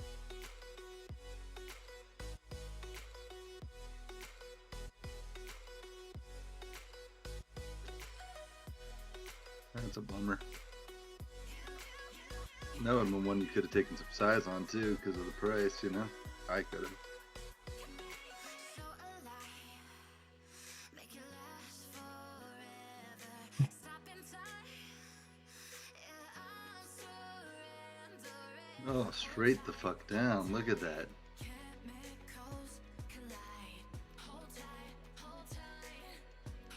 That's a bummer. That would have been one you could have taken some size on too, because of the price. You know, I could have. Oh, straight the fuck down. Look at that.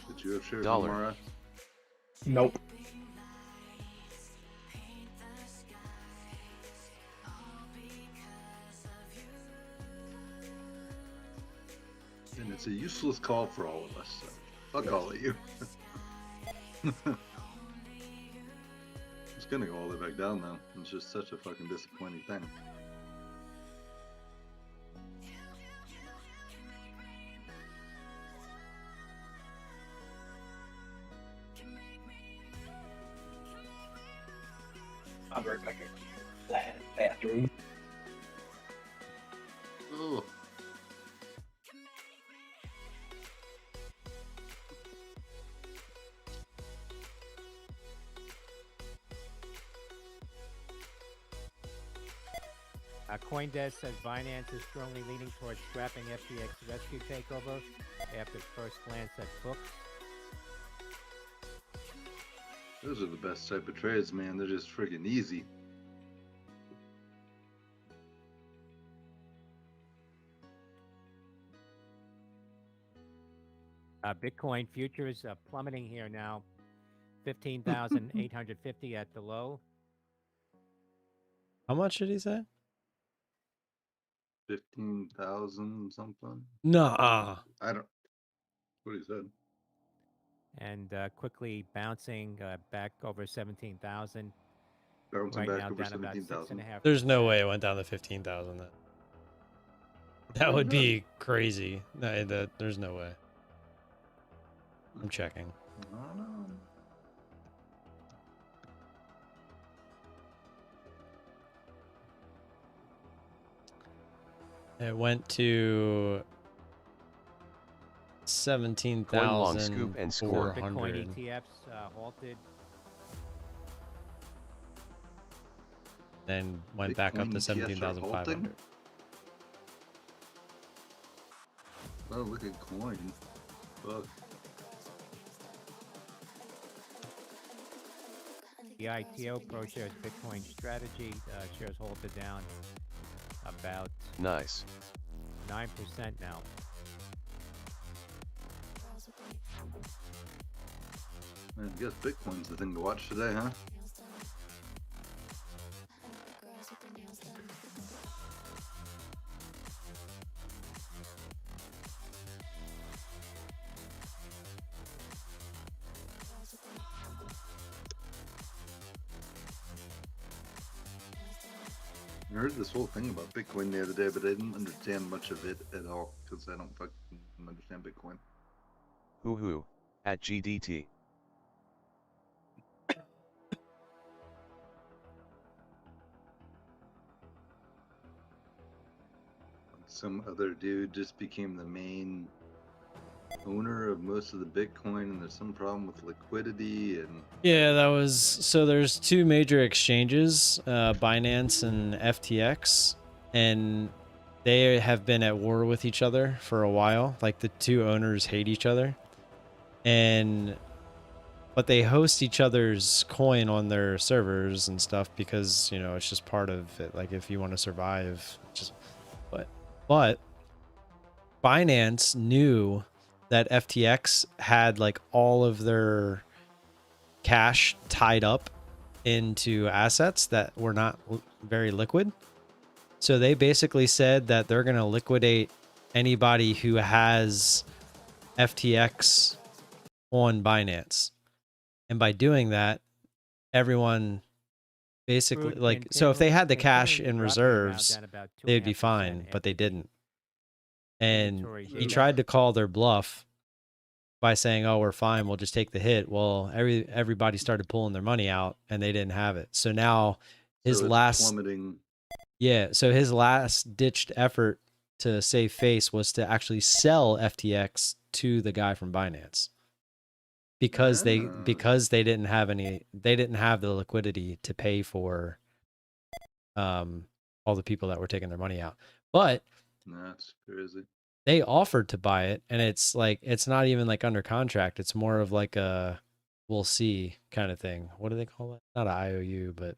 Did you have shares on Dollar. Mara? Nope. And it's a useless call for all of us. So fuck all of you. It's gonna go all the way back down though. It's just such a fucking disappointing thing. I'll be right back in the bathroom. Oh. CoinDesk says Binance is strongly leaning towards scrapping FTX rescue takeover after first glance at books. Those are the best type of trades, man. They're just friggin' easy. Bitcoin futures plummeting here now. 15,850 at the low. How much did he say? 15,000 something. Nah. I don't. What he said. And quickly bouncing back over 17,000. Bouncing Right back now over down about 17,000. 6.5%. There's no way it went down to 15,000 then. That would be crazy. No, there's no way. I'm checking. I don't know. It went to Coin long scoop and score. Bitcoin 17,400. ETFs halted. Then went back up Bitcoin to ETFs are 17,500. halting? Oh, look at coin. Fuck. The ITO Pro shares Bitcoin strategy shares halted down about Nice. 9% now. Man, I guess Bitcoin's the thing to watch today, huh? I heard this whole thing about Bitcoin the other day, but I didn't understand much of it at all because I don't fucking understand Bitcoin. Hoo at GDT. Some other dude just became the main owner of most of the Bitcoin, and there's some problem with liquidity and Yeah, that was so. There's two major exchanges, Binance and FTX, and they have been at war with each other for a while. Like the two owners hate each other, but they host each other's coin on their servers and stuff because it's just part of it. Like if you want to survive, but Binance knew that FTX had like all of their cash tied up into assets that were not very liquid. So they basically said that they're going to liquidate anybody who has FTX on Binance. And by doing that, everyone basically so if they had the cash in reserves, they'd be fine, but they didn't. And he tried to call their bluff by saying, "Oh, we're fine. We'll just take the hit." Well, everybody started pulling their money out, and they didn't have it. So now his plummeting. So his last ditched effort to save face was to actually sell FTX to the guy from Binance because they didn't have the liquidity to pay for all the people that were taking their money out. But That's crazy. they offered to buy it, and it's like it's not even like under contract. It's more of like a we'll see kind of thing. What do they call it? Not an IOU, but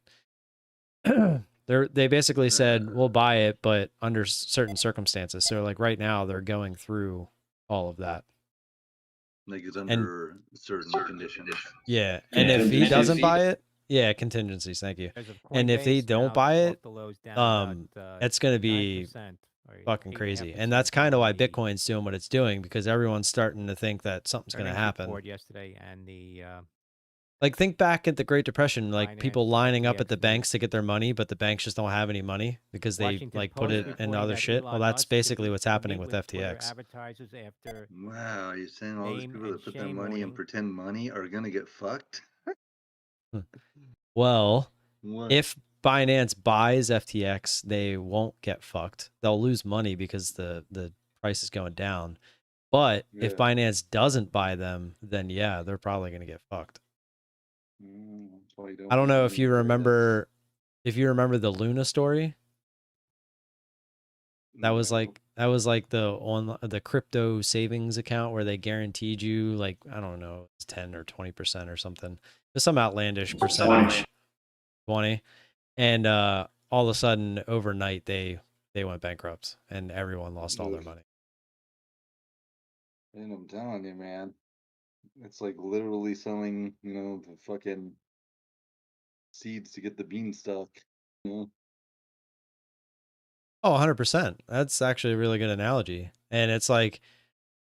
they basically said we'll buy it, but under certain circumstances. So like right now they're going through all of that. Like it's under certain conditions. Yeah, and if he doesn't buy it, yeah, contingencies. Thank you. And if they don't buy it, it's going to be fucking crazy. And that's kind of why Bitcoin's doing what it's doing, because everyone's starting to think that something's going to happen. Yesterday and the like think back at the Great Depression, like people lining up at the banks to get their money, but the banks just don't have any money because they Washington like Post put it in other shit. Well, that's basically what's happening with FTX. Advertisers after Wow, you're saying all these name people and that put their shame money in warning. pretend money are gonna get fucked? Well, What? if Binance buys FTX, they won't get fucked. They'll lose money because the price is going down. But if Binance doesn't buy them, then yeah, they're probably going to get fucked. I don't know if you remember the Luna story. That was like the crypto savings account where they guaranteed you like, I don't know, it's 10 or 20% or something. It's some outlandish percentage. 20. And all of a sudden overnight they went bankrupt and everyone lost all their money. And I'm telling you, man, it's like literally selling, the fucking seeds to get the beanstalk. Oh, 100%. That's actually a really good analogy. And it's like,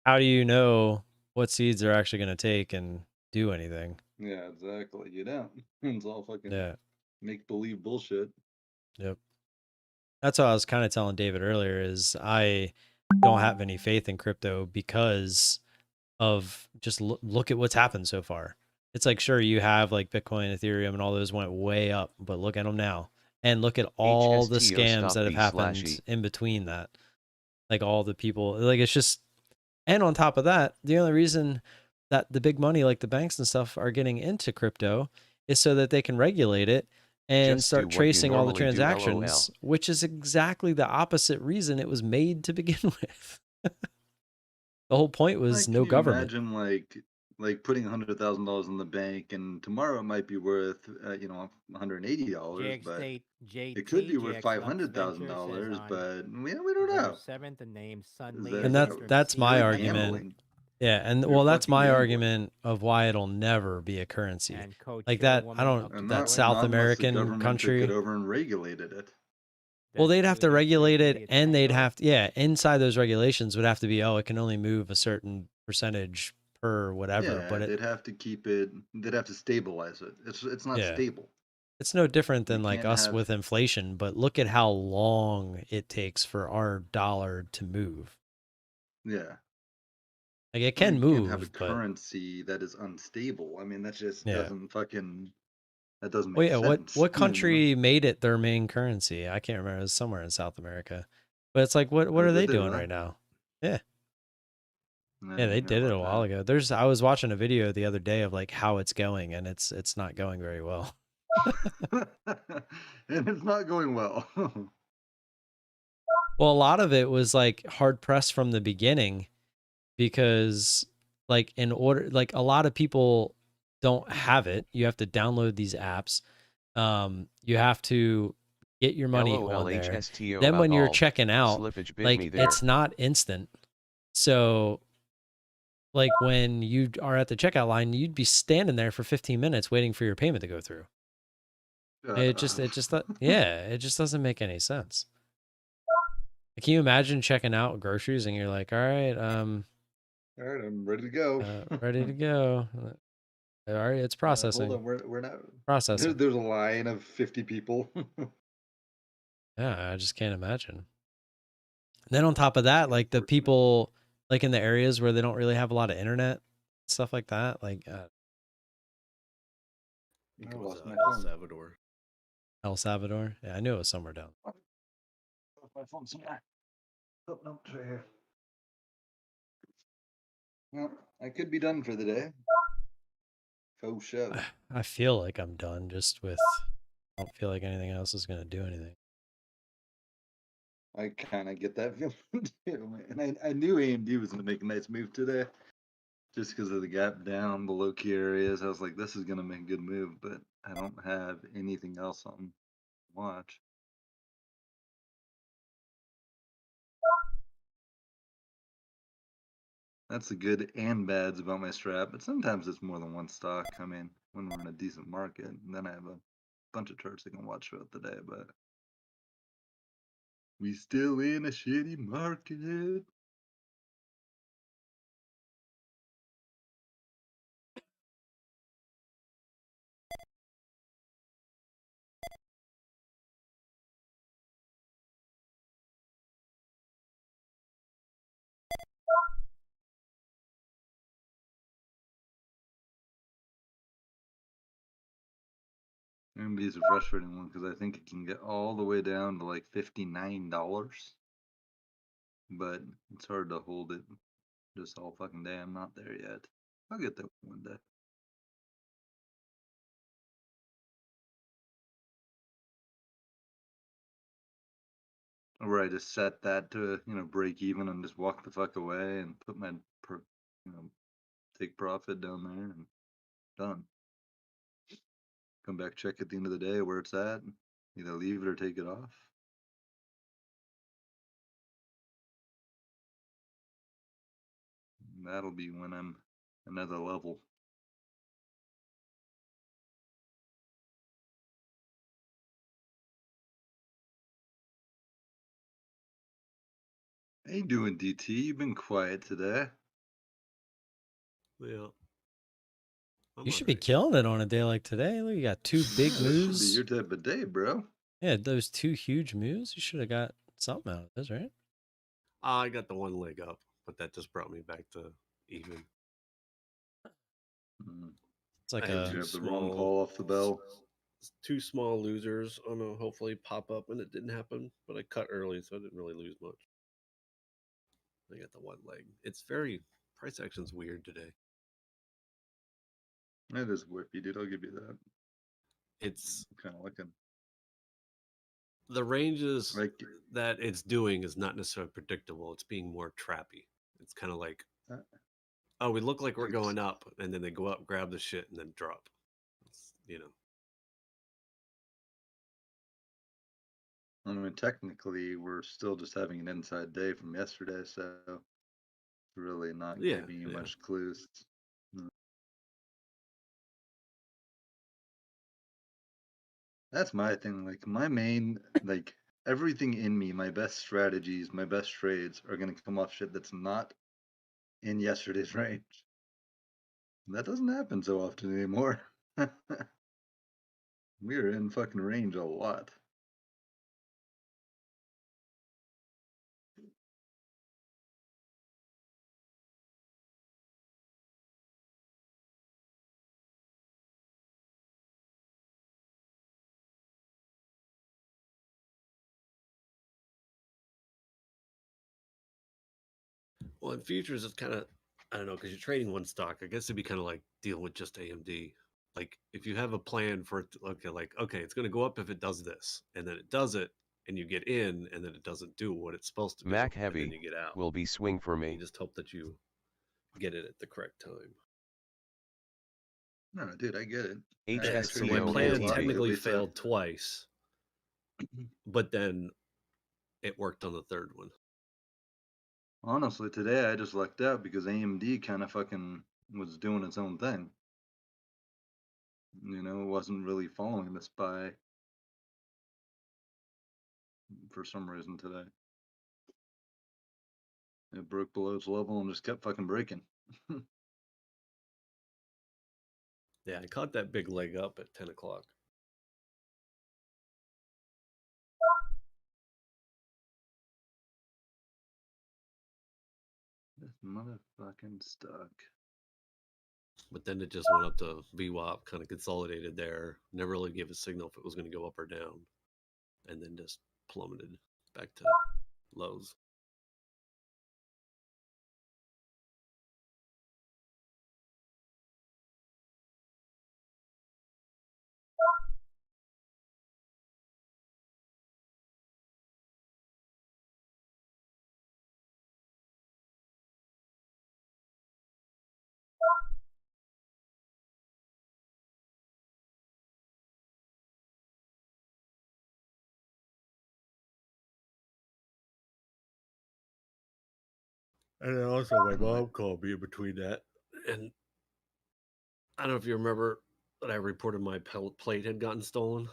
how do you know what seeds they're actually going to take and do anything? Yeah, exactly. You don't. It's all fucking make believe bullshit. Yep. That's what I was kind of telling David earlier is I don't have any faith in crypto because of just look at what's happened so far. It's like, sure, you have like Bitcoin, Ethereum, and all those went way up, but look at them now. And look at all the scams that have happened in between that. Like all the people, like it's just, and on top of that, the only reason that the big money, like the banks and stuff, are getting into crypto is so that they can regulate it and start tracing all the transactions, which is exactly the opposite reason it was made to begin with. The whole point was no government. Imagine like putting $100,000 in the bank, and tomorrow it might be worth $180, but it could be worth $500,000. But we don't know. And that's my argument. Yeah, and well, that's my argument of why it'll never be a currency like that. I don't. That South American country took it over and regulated it. Well, they'd have to regulate it, and they'd have to, inside those regulations would have to be, it can only move a certain percentage per whatever. Yeah, but they'd have to keep it. They'd have to stabilize it. It's not stable. It's no different than like us with inflation. But look at how long it takes for our dollar to move. Yeah, like it can move. You can't have a currency that is unstable. I mean, that just doesn't fucking. That doesn't make sense. What country made it their main currency? I can't remember. It was somewhere in South America. But it's like, what are they doing right now? Yeah. Yeah, they did it a while ago. I was watching a video the other day of like how it's going, and it's not going very well. And it's not going well. Well, a lot of it was like hard pressed from the beginning because like a lot of people don't have it. You have to download these apps. You have to get your money on there. Then when you're checking out, like it's not instant. So like when you are at the checkout line, you'd be standing there for 15 minutes waiting for your payment to go through. It just doesn't make any sense. Can you imagine checking out groceries and you're like, all right, I'm ready to go. Ready to go. All right, it's processing. Hold on, we're not processing. There's a line of 50 people. Yeah, I just can't imagine. And then on top of that, like the people like in the areas where they don't really have a lot of internet, stuff like that, like it was El Salvador. El Salvador? Yeah, I knew it was somewhere down. My phone's somewhere. Oh, no, it's right here. Well, I could be done for the day. Faux show. I feel like I'm done just with I don't feel like anything else is gonna do anything. I kind of get that feeling too, man. I knew AMD was going to make a nice move today, just because of the gap down below key areas. I was like, this is going to make a good move, but I don't have anything else on watch. That's the good and bads about my strat, but sometimes it's more than one stock. I mean, when we're in a decent market, and then I have a bunch of charts I can watch throughout the day, but we still in a shitty market. AMD is a frustrating one because I think it can get all the way down to like $59, but it's hard to hold it just all fucking day. I'm not there yet. I'll get there one day. Or I just set that to, break even and just walk the fuck away and put my, take profit down there and done. Come back, check at the end of the day where it's at, either leave it or take it off. And that'll be when I'm another level. How you doing, DT? You've been quiet today. Yeah. You should be killing it on a day like today. Look, you got two big Yeah, that moves. should be your type of day, bro. Yeah, those two huge moves. You should have got something out of this, right? I got the one leg up, but that just brought me back to even. It's like I had You have the wrong call off the bell. two small losers on a hopefully pop up, and it didn't happen. But I cut early, so I didn't really lose much. I got the one leg. It's very price action's weird today. It is whippy, dude. I'll give you that. It's kind of looking. The ranges that it's doing is not necessarily predictable. It's being more trappy. It's kind of like, oh, we look like we're going up, and then they go up, grab the shit, and then drop. It's, I mean, technically, we're still just having an inside day from yesterday, so it's really not giving you much clues. That's my thing. Like, my main, everything in me, my best strategies, my best trades are going to come off shit that's not in yesterday's range. And that doesn't happen so often anymore. We're in fucking range a lot. Well, in futures, it's kind of, I don't know, because you're trading one stock. I guess it'd be kind of like dealing with just AMD. Like, if you have a plan for it, okay, it's going to go up if it does this, and then it does it, and you get in, and then it doesn't do what it's supposed to do, Mac and Heavy then you get out. will be swing for me. You just hope that you get it at the correct time. No, dude, I get it. So my plan technically failed twice, but then it worked on the third one. Honestly, today I just lucked out because AMD kind of fucking was doing its own thing. It wasn't really following the SPY for some reason today. It broke below its level and just kept fucking breaking. Yeah, I caught that big leg up at 10 o'clock. This motherfucking stock. But then it just went up to VWAP, kind of consolidated there. Never really gave a signal if it was going to go up or down. And then just plummeted back to lows. And then also my mom called me in between that. And I don't know if you remember that I reported my plate had gotten stolen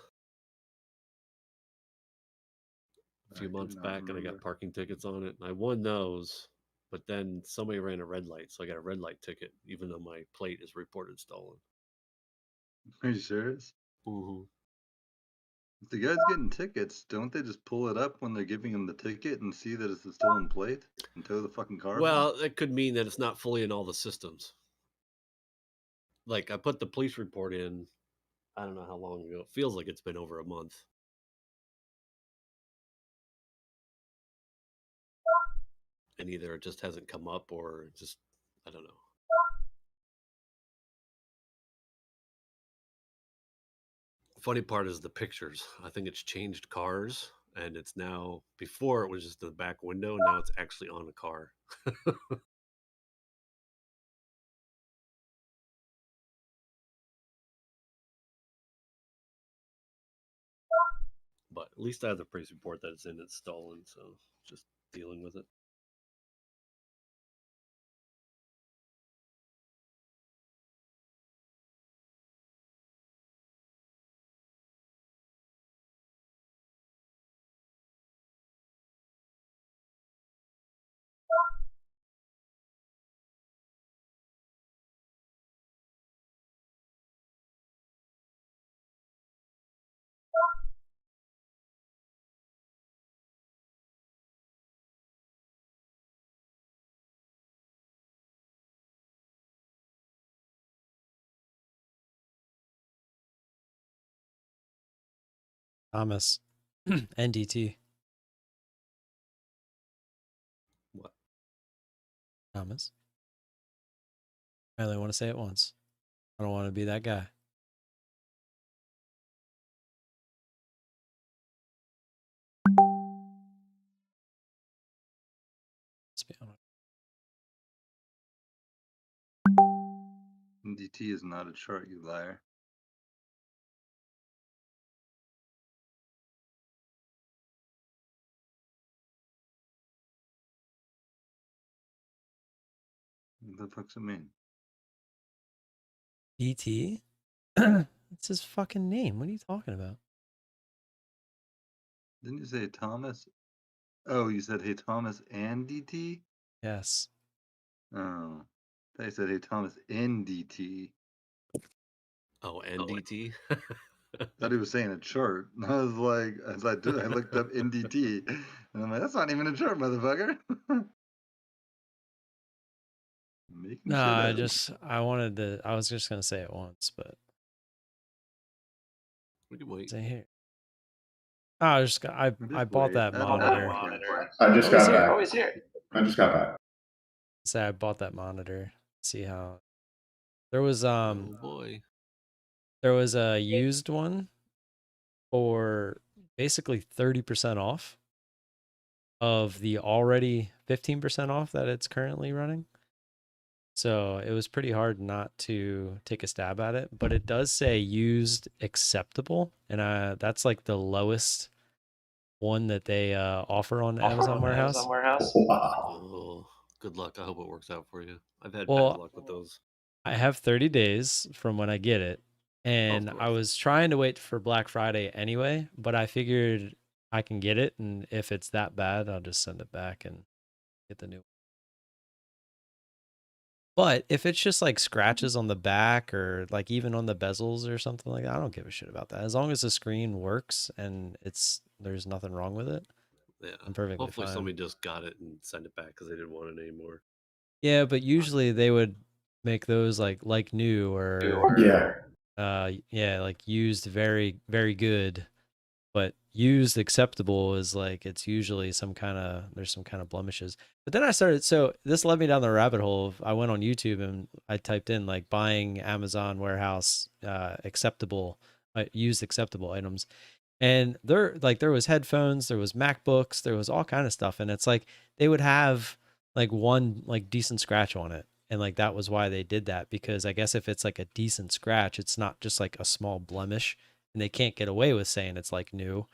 a few months back, and I got parking tickets on it. And I won those, but then somebody ran a red light, so I got a red light ticket, even though my plate is reported stolen. Are you serious? Mm-hmm. If the guy's getting tickets, don't they just pull it up when they're giving him the ticket and see that it's a stolen plate and tow the fucking car? Well, that could mean that it's not fully in all the systems. Like I put the police report in, I don't know how long ago. It feels like it's been over a month. And either it just hasn't come up or just, I don't know. Funny part is the pictures. I think it's changed cars, and it's now, before it was just in the back window, now it's actually on a car. But at least I have the police report that it's in, it's stolen, so just dealing with it. Thomas. NDT. What? Thomas. I only want to say it once. I don't want to be that guy. Let's be honest. NDT is not a chart, you liar. What the fuck's it mean? DT? That's his fucking name. What are you talking about? Didn't you say Thomas? Oh, you said, hey, Thomas and DT? Yes. Oh. I thought you said, hey, Thomas NDT. Oh, NDT? Thought he was saying a chart. I was like, as I looked up NDT, and I'm like, that's not even a chart, motherfucker. Making No, shit up. I wanted to, I was just going to say it once, but. We can wait. Say here. Oh, I bought that monitor. I just got back. Always here. I just got back. Say I bought that monitor. See how there was Oh boy. there was a used one for basically 30% off of the already 15% off that it's currently running. So it was pretty hard not to take a stab at it, but it does say used acceptable, and that's like the lowest one that they offer on Amazon Warehouse. Oh, good luck. I hope it works out for you. I've had bad luck with those. I have 30 days from when I get it, and I was trying to wait for Black Friday anyway, but I figured I can get it, and if it's that bad, I'll just send it back and get the new one. But if it's just like scratches on the back or like even on the bezels or something like that, I don't give a shit about that. As long as the screen works and there's nothing wrong with it. Yeah. I'm perfectly Hopefully fine. somebody just got it and sent it back because they didn't want it anymore. Yeah, but usually they would make those like new or yeah, like used very, very good. But used acceptable is like it's usually there's some kind of blemishes. But then I started, so this led me down the rabbit hole of, I went on YouTube and I typed in like buying Amazon warehouse acceptable used acceptable items, and there was headphones, there was MacBooks, there was all kind of stuff, and it's like they would have like one like decent scratch on it, and like that was why they did that, because I guess if it's like a decent scratch, it's not just like a small blemish, and they can't get away with saying it's like new.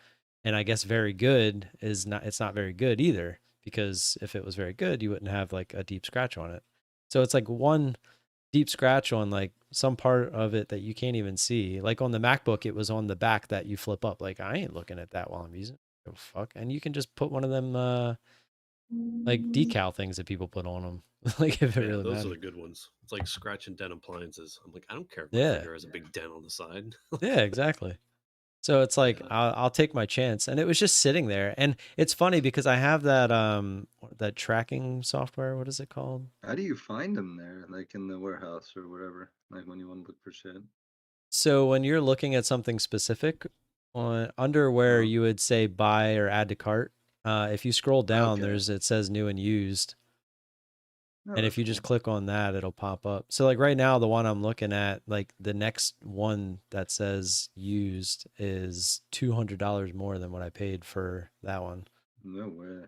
And I guess very good is not, it's not very good either, because if it was very good, you wouldn't have like a deep scratch on it. So it's like one deep scratch on like some part of it that you can't even see. Like on the MacBook, it was on the back that you flip up. Like I ain't looking at that while I'm using it. Oh fuck. And you can just put one of them like decal things that people put on them. Like if it Yeah, really those matters. are the good ones. It's like scratch and dent appliances. I'm like, I don't care if my Yeah. finger has a big dent on the side. Yeah, exactly. So it's like I'll take my chance, and it was just sitting there. And it's funny because I have that tracking software. What is it called? How do you find them there, like in the warehouse or whatever? Like when you want to look for shit. So when you're looking at something specific on under where you would say buy or add to cart, if you scroll down, Okay. it says new and used. Oh, And if that's you just cool. click on that, it'll pop up. So like right now, the one I'm looking at, like the next one that says used is $200 more than what I paid for that one. No way.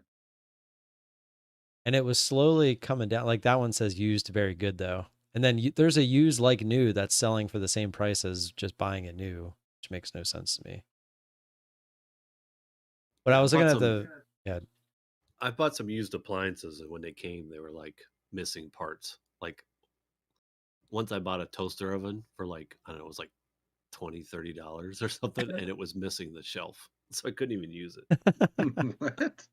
And it was slowly coming down. Like that one says used, very good though. And then there's a used like new that's selling for the same price as just buying it new, which makes no sense to me. But I was looking at the, yeah. I bought some used appliances, and when they came, they were like missing parts. Like once I bought a toaster oven for like, I don't know, it was like $20-$30 or something, and it was missing the shelf, so I couldn't even use it. What?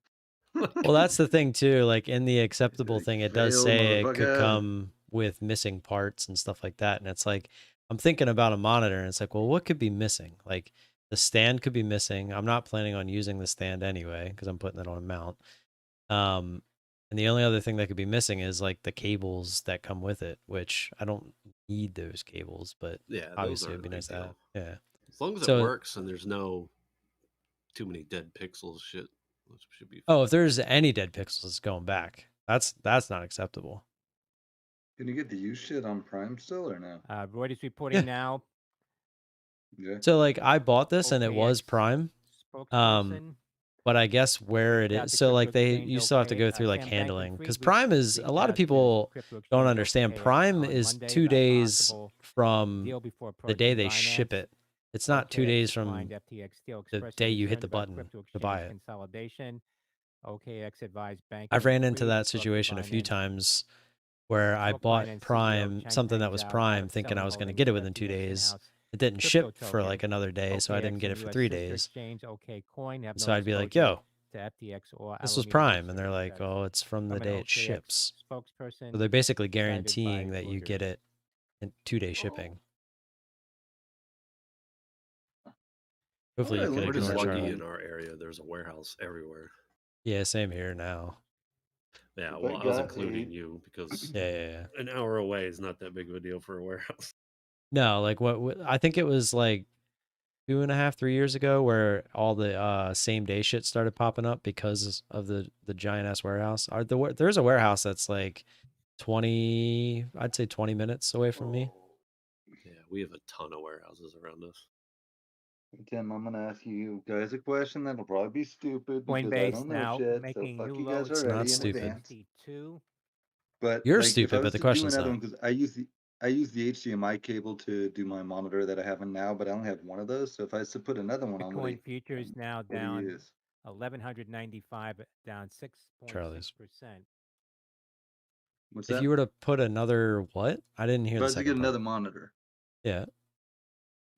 Well, that's the thing too. Like in the acceptable thing, it does Fail, say it could motherfucker. come with missing parts and stuff like that. And it's like, I'm thinking about a monitor and it's like, well, what could be missing? Like the stand could be missing. I'm not planning on using the stand anyway, because I'm putting it on a mount. And the only other thing that could be missing is like the cables that come with it, which I don't need those cables, but Yeah, those obviously aren't it'd be a nice big to have. deal. Yeah. As long as it So, works and there's no too many dead pixels, shit, that should be oh, fine. if there's any dead pixels, it's going back. That's not acceptable. Can you get the used shit on Prime still or no? Reuters reporting now. Yeah. So like I bought this and it was OKX Prime. spokesperson. But I guess where it Reached out is, to so crypto like exchange you still have to OK, go through like Sam handling, because Bankman-Fried Prime is, a reached lot of out to people crypto don't exchange understand. OKX Prime on is Monday 2 about days possible from deal before the day approaching they Binance. ship it. It's not 2 OKX days from declined FTX deal, the expressing day you hit concerns the about button crypto to buy exchange it. consolidation. OKX advised I've ran into Bankman-Fried that to talk to situation a few Binance. times where I Spoke bought Binance CEO Prime, Chang something that Peng was Zhao Prime, about thinking I selling was going to holdings get it of within 2 FTX days. in-house It didn't crypto ship for like token. another day, so I didn't OKX get and it for US 3 sister days. exchange OKCoin have So no I'd be like, exposure yo, to FTX or this was Alameda Prime. And they're Research, like, oh, it's from the from an day it OKX ships. spokesperson So they're basically cited by guaranteeing that you get Reuters. it in 2-day shipping. Hopefully you can We're just ignore lucky Charlie. in our area. There's a warehouse everywhere. Yeah, same here now. Yeah, If well, I I was got including a- you because Yeah. an hour away is not that big of a deal for a warehouse. No, like what I think it was like 2.5, 3 years ago where all the same day shit started popping up because of the giant ass warehouse. There's a warehouse that's like 20, I'd say 20 minutes away from me. Yeah, we have a ton of warehouses around us. Tim, I'm gonna ask you guys a question that'll probably be stupid because I Coinbase don't know now shit. So making fuck new you guys lows. It's not already in stupid. advance. 62. But You're like, if I stupid, but was the to do question's another not. one, because I use the HDMI cable to do my monitor that I have in now, but I only have one of those. So if I was to put another one on, Bitcoin futures now what do you down use? 1,195, down 6.6%. Charlie's. What's If that? you were to put another what? I didn't hear If I the was to second get part. another monitor, Yeah.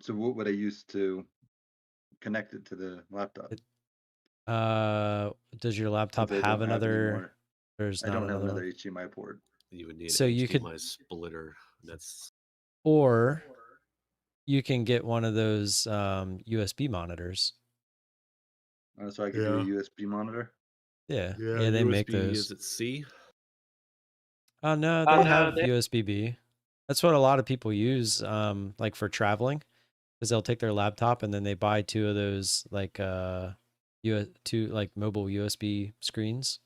so what would I use to connect it to the laptop? Does your laptop Since I have don't have any another? more. There's I not don't have another another one. HDMI port. You would need So an you could, HDMI splitter. That's or you can get one of those USB monitors. So I could do a USB monitor. Yeah, yeah. they make USB those. is it C? Oh no, they have USB-B. That's what a lot of people use, like for traveling, because they'll take their laptop and then they buy two of those like two like mobile USB screens.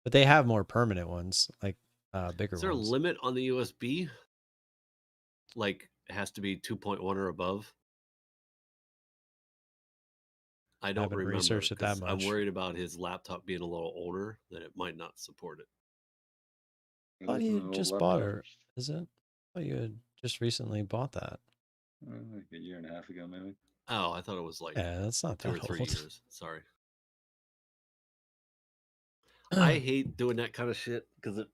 But they have more permanent ones, like bigger Is there ones. a limit on the USB? Like it has to be 2.1 or above? I don't haven't remember researched it that because I'm much. worried about his laptop being a little older that it might not support it. I thought you just bought it. Is it? I thought you had just recently bought that. Like a year and a half ago, maybe. Oh, I thought it was like Yeah, that's not 2 or that 3 old. years. Sorry. I hate doing that kind of shit because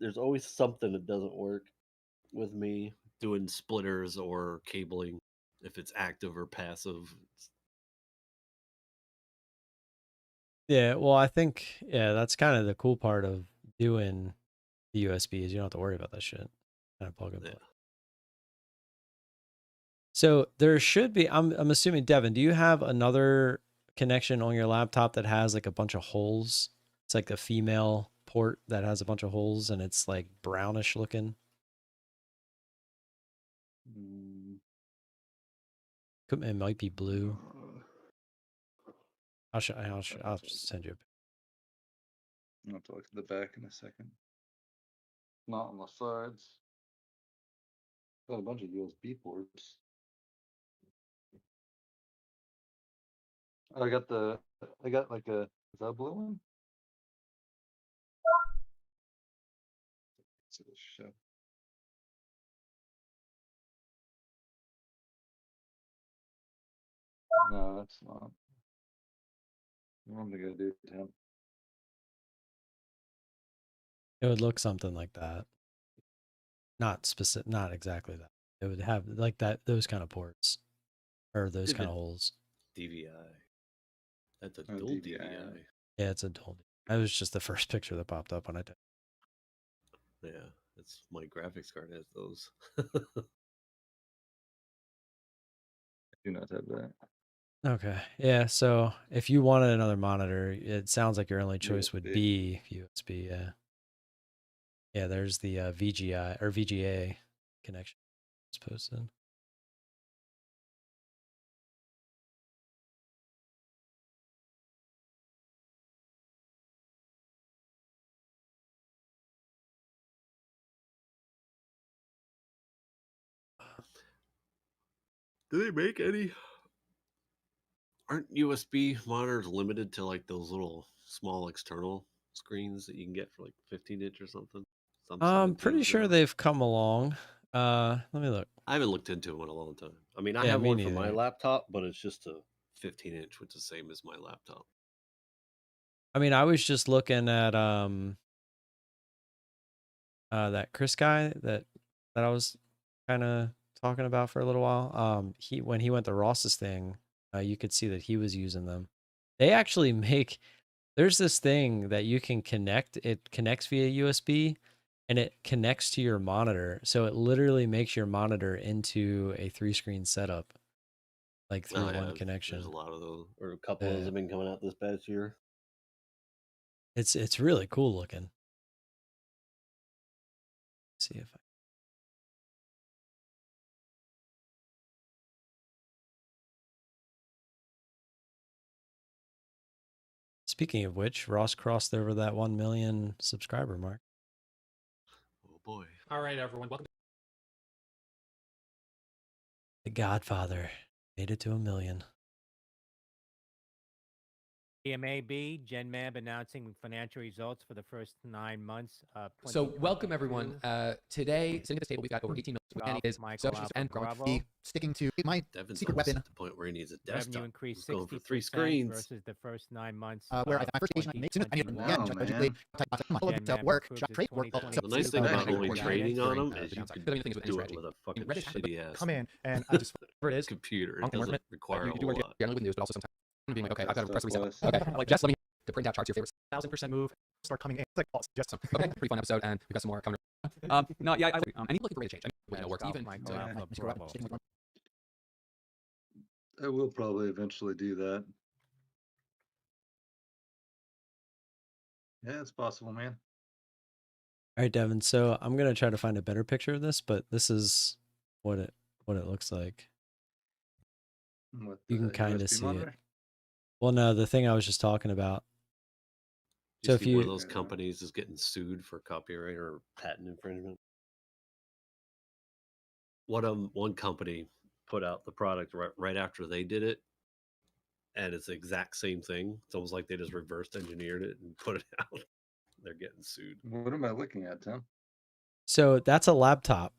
there's always something that doesn't work with me doing splitters or cabling, if it's active or passive. Yeah, well, I think that's kind of the cool part of doing the USB is you don't have to worry about that shit. Kind of plug and play. Yeah. So there should be. I'm assuming, Devin, do you have another connection on your laptop that has like a bunch of holes? It's like a female port that has a bunch of holes and it's like brownish looking. It might be blue. I'll send you. I'll have to look at the back in a second. Not on the sides. Got a bunch of USB ports. I got like a, is that a blue one? Let's see this shit. No, that's not. What am I gonna do, Tim? It would look something like that. Not specific, not exactly that. It would have like that, those kind of ports or those kind of holes. DVI. That's a dual DVI. Yeah, it's a dual. That was just the first picture that popped up when I did. Yeah, it's my graphics card has those. I do not have that. Okay. Yeah. So if you wanted another monitor, it sounds like your only choice would be USB. Yeah. Yeah. There's the VGI or VGA connection. It's posted. Do they make any? Aren't USB monitors limited to like those little small external screens that you can get for like 15-inch or something? I'm pretty sure they've come along. Let me look. I haven't looked into them in a long time. I mean, I Yeah, have me one for my neither. laptop, but it's just a 15-inch, which is the same as my laptop. I mean, I was just looking at that Chris guy that I was kind of talking about for a little while. When he went to Ross's thing, you could see that he was using them. They actually make, there's this thing that you can connect. It connects via USB and it connects to your monitor. So it literally makes your monitor into a 3-screen setup, like through one connection. There's a lot of those, or a couple of those have been coming out this past year. It's really cool looking. Let's see if I. Speaking of which, Ross crossed over that 1 million subscriber mark. Oh boy. All right, everyone. Welcome. The Godfather made it to 1 million. EMAB, GenMab announcing financial results for the first 9 months of So welcome everyone. Today, sitting at this table, we've got over 18 million. Is and growing. Sticking to my Devin's secret weapon. At the point where he needs a desktop. Revenue increased 60% going for 3 screens versus the first 9 months. Where my first occasion I made, as soon as I needed to work, trade work. The nice thing about only trading on them is you can do it with a fucking shitty ass. Come in and I just whatever it is. Computer. It doesn't require a whole lot. Generally with news, but also sometimes being like, okay, I've got to press reset. Okay, like Jess, let me to print out charts. Your favorite 1000% move start coming in. It's like just some okay, pretty fun episode, and we've got some more coming. No, yeah, any looking for rate of change. I mean, it works even. I will probably eventually do that. Yeah, it's possible, man. All right, Devin. So I'm gonna try to find a better picture of this, but this is what it looks like. You can kind of see it. Well, no, the thing I was just talking about. So if one of those companies is getting sued for copyright or patent infringement, one company put out the product right after they did it, and it's the exact same thing. It's almost like they just reverse engineered it and put it out. They're getting sued. What am I looking at, Tim? So that's a laptop,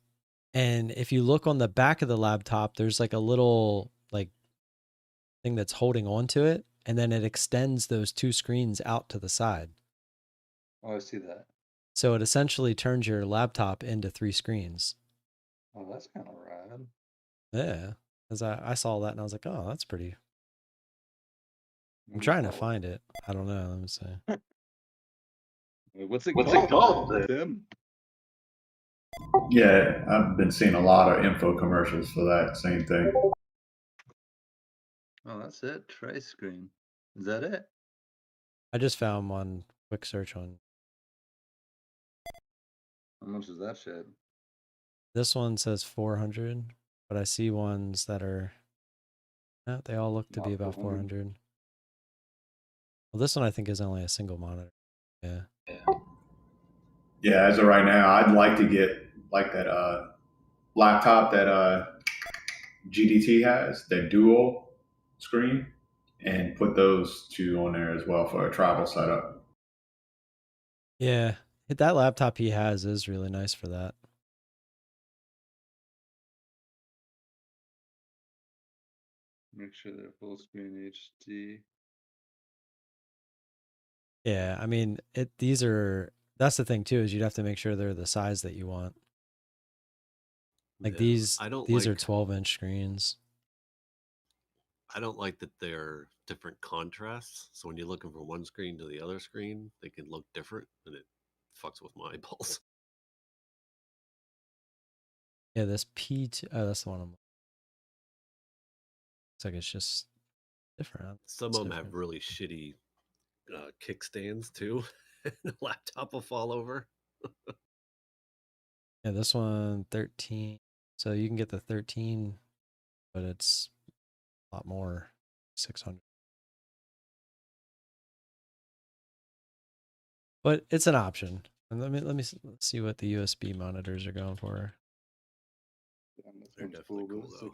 and if you look on the back of the laptop, there's like a little like thing that's holding on to it. and then it extends those two screens out to the side. Oh, I see that. So it essentially turns your laptop into 3 screens. Oh, that's kind of rad. Yeah. Because I saw that and I was like, oh, that's pretty. I'm What do you trying to call it? find it. I don't know. Let me see. What's it What's it called? called? Tim? Yeah, I've been seeing a lot of info commercials for that same thing. Oh, that's it. Tray screen. Is that it? I just found one quick search on. How much is that shit? This one says 400, but I see ones that are, they all look to be Not about 400. 400. Well, this one I think is only a single monitor. Yeah. Yeah, as of right now, I'd like to get like that laptop that GDT has, that dual screen, and put those two on there as well for a travel setup. Yeah. That laptop he has is really nice for that. Make sure they're full screen HD. Yeah, I mean, these are, that's the thing too, is you'd have to make sure they're the size that you want. Like Yeah, these I don't these are like 12-inch screens. I don't like that they're different contrasts. So when you're looking from one screen to the other screen, they can look different, and it fucks with my eyeballs. Yeah, this P2, oh, that's the one I'm, it's like it's just different. Some It's of them have different. really shitty kickstands too. The laptop will fall over. Yeah, this one 13. So you can get the 13, but it's a lot more, 600. But it's an option. And let me see what the USB monitors are going for. Damn, this They're one's definitely cool, cool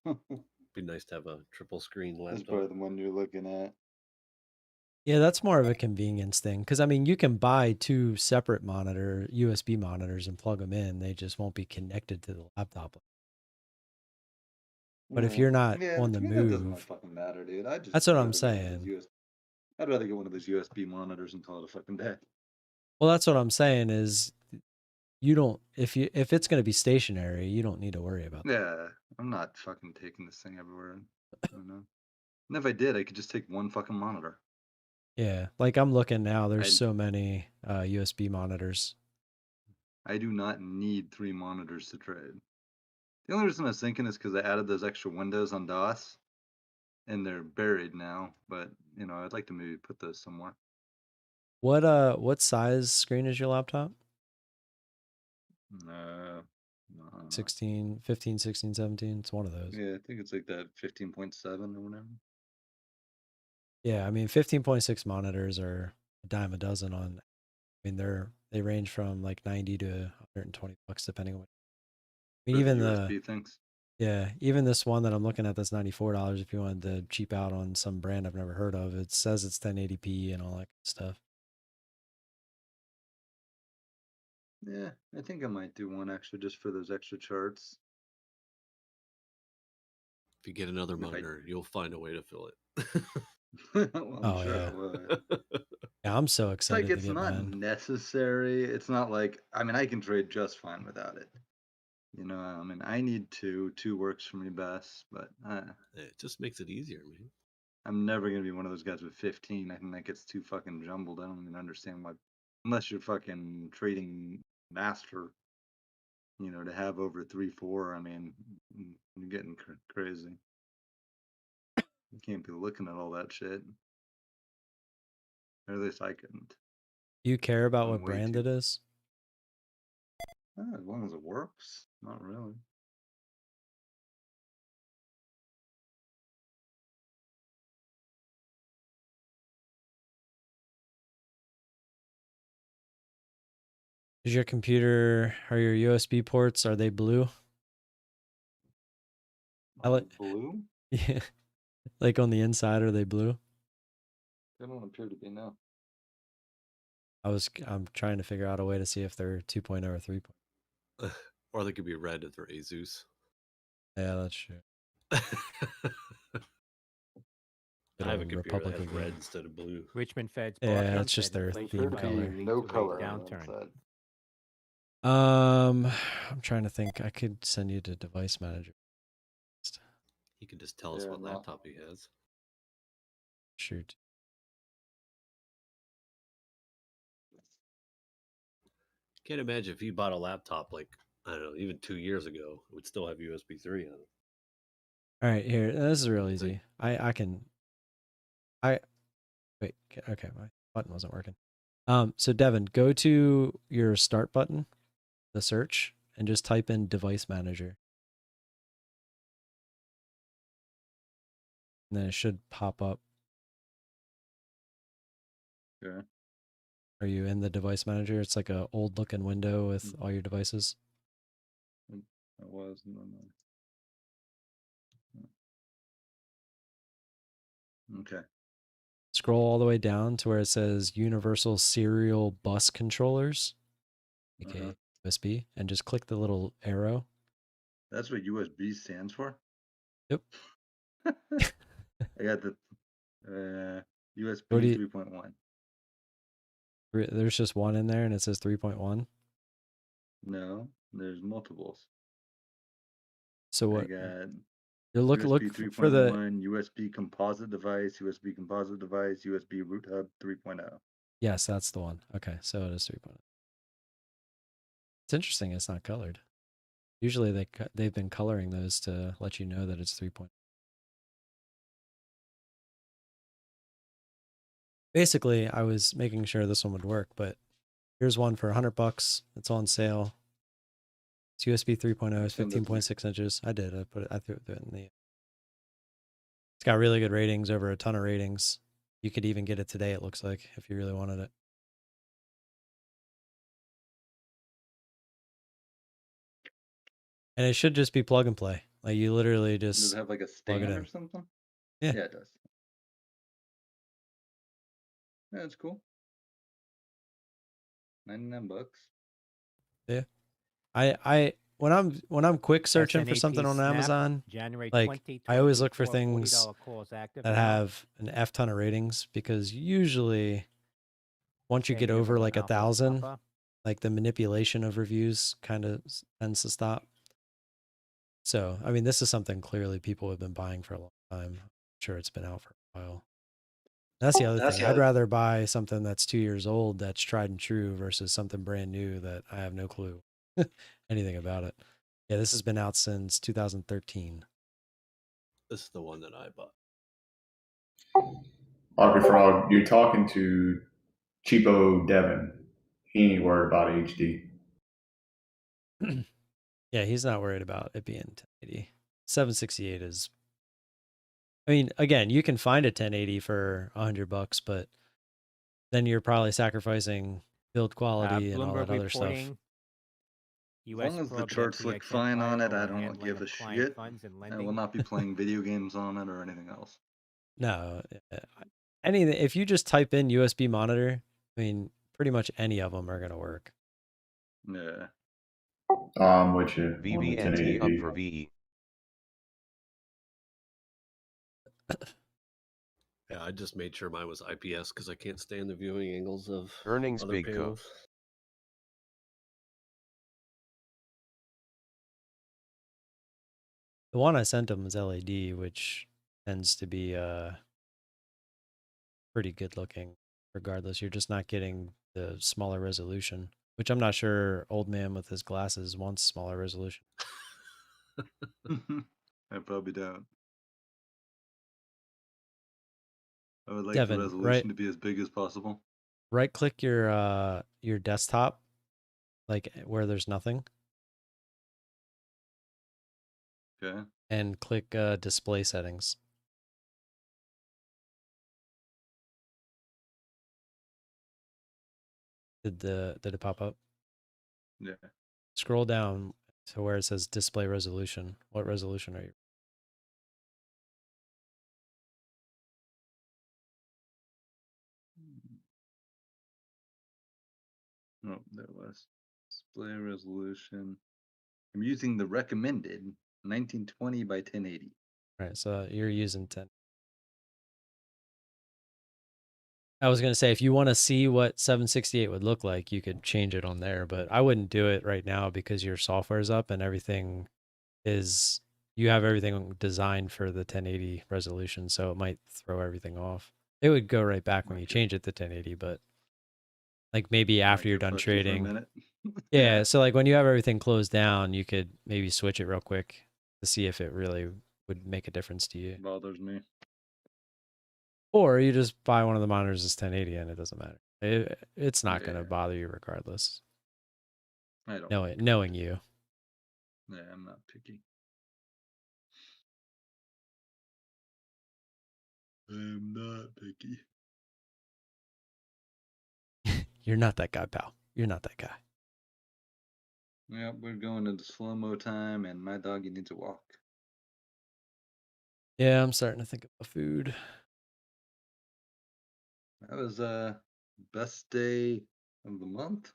but though. $600. Be nice to have a triple screen That's laptop. probably the one you're looking at. Yeah, that's more of a convenience thing. Because, I mean, you can buy 2 separate USB monitors and plug them in. They just won't be connected to the laptop. But if you're not Yeah, on but the to me that doesn't move, fucking matter, dude. that's what I'm rather get one of those saying. I'd rather get one of those USB monitors and call it a fucking day. Well, that's what I'm saying is you don't, if it's going to be stationary, you don't need to worry about that. Yeah, I'm not fucking taking this thing everywhere. I don't know. And if I did, I could just take one fucking monitor. Yeah, like I'm looking now, there's I'd- so many USB monitors. I do not need 3 monitors to trade. The only reason I was thinking is because I added those extra windows on DOS, and they're buried now. But you know, I'd like to maybe put those somewhere. What size screen is your laptop? Uh, 16, 15, 16, 17. It's one of those. yeah, I think it's like that 15.7 or whatever. Yeah, I mean 15.6 monitors are a dime a dozen on. I mean they range from like 90 to 120 bucks depending on what. I mean For even the the USB things. yeah, even this one that I'm looking at that's $94 if you wanted to cheap out on some brand I've never heard of. It says it's 1080p and all that kind of stuff. Yeah, I think I might do one extra just for those extra charts. If you get another If I- monitor, you'll find a way to fill it. Well, I'm Oh, sure yeah. I would. Yeah, I'm so It's like excited to it's get not mine. necessary. It's not like I mean I can trade just fine without it. You know, I mean I need 2. 2 works for me best, but It just makes it easier, man. I'm never gonna be one of those guys with 15. I think that gets too fucking jumbled. I don't even understand why, unless you're fucking trading master. You know, to have over 3, 4. I mean, you're getting crazy. You can't be looking at all that shit. Or at least I couldn't. Do you care about I'm what way brand too. it is? As long as it works, not really. Is your computer or your USB ports, are they blue? Blue? Yeah. Like on the inside, are they blue? They don't appear to be now. I'm trying to figure out a way to see if they're 2.0 or 3.0. Or they could be red if they're Asus. Yeah, that's true. bit I have of a computer that has Republican red game. instead of blue. Richmond Fed's Yeah, Boston it's just Fed their inflation theme Should rate color. will lead no to a color on downturn. that. I'm trying to think. I could send you to device manager. He can just tell us Yeah, what no. laptop he has. Shoot. Can't imagine if he bought a laptop like, I don't know, even 2 years ago, it would still have USB 3 on it. All right, here. This is real What do you easy. think? Wait. Okay, my button wasn't working. So Devin, go to your start button, the search, and just type in device manager. And then it should pop up. Okay. Are you in the device manager? It's like a old looking window with all your devices. I was. No. Okay. Scroll all the way down to where it says Universal Serial Bus Controllers, aka USB, and just click the little arrow. That's what USB stands for? Yep. I got the USB What do you, 3.1. there's just one in there and it says 3.1. No, there's multiples. So I what? got You look USB for the 3.1, USB composite device, USB root hub 3.0. Yes, that's the one. Okay, so it is 3.0. It's interesting it's not colored. Usually they've been coloring those to let you know that it's 3.0. Basically, I was making sure this one would work, but here's one for $100. It's on sale. It's USB 3.0, it's 15.6 inches. I did. I threw it in the. It's got really good ratings, over a ton of ratings. You could even get it today, it looks like, if you really wanted it. And it should just be plug and play. Like you literally Does just it have like a plug it stand in. or something? Yeah. Yeah, it does. Yeah, that's cool. $99. Yeah. When I'm quick searching for something on Snap, Amazon, January like 20, I always look for 2024, things $40 calls active that now. have an F ton of ratings, because usually once you get Standing over number like 1,000, Alpha. like the manipulation of reviews kind of tends to stop. So, I mean, this is something clearly people have been buying for a long time. I'm sure it's been out for a while. That's the other thing. I'd rather buy something that's 2 years old that's tried and true versus something brand new that I have no clue anything about it. Yeah, this has been out since 2013. This is the one that I bought. Arby Frog, you're talking to Cheapo Devin. He ain't worried about HD. Yeah, he's not worried about it being 1080. 768 is. I mean, again, you can find a 1080 for $100, but then you're probably sacrificing build quality and all Bloomberg that other stuff. reporting. As long as the charts look fine on it, I don't give a shit. I will not be playing video games on it or anything else. No, anything. If you just type in USB monitor, I mean, pretty much any of them are gonna work. Yeah. I'm with you. VBNT up for VE. Yeah, I just made sure mine was IPS because I can't stand the viewing angles of Earnings other big co. panels. The one I sent him was LED, which tends to be pretty good looking. Regardless, you're just not getting the smaller resolution, which I'm not sure old man with his glasses wants smaller resolution. I probably don't. I would like Devin, the resolution to be as big as possible. Right click your desktop, like where there's nothing. Okay. And click display settings. Did it pop up? Yeah. Scroll down to where it says display resolution. What resolution are you? Oh, there it was. Display resolution. I'm using the recommended 1920 by 1080. All right, so you're using 10. I was going to say, if you want to see what 768 would look like, you could change it on there, but I wouldn't do it right now because your software's up and everything is, you have everything designed for the 1080 resolution, so it might throw everything off. It would go right back when you change it to 1080, but like maybe after you're done trading. Yeah, so like when you have everything closed down, you could maybe switch it real quick to see if it really would make a difference to you. Bothers me. Or you just buy one of the monitors that's 1080 and it doesn't matter. It's not going to bother you regardless. I don't knowing you. Yeah, I'm not picky. I'm not picky. You're not that guy, pal. You're not that guy. Yeah, we're going into slow-mo time, and my doggy needs a walk. Yeah, I'm starting to think of food. That was best day of the month.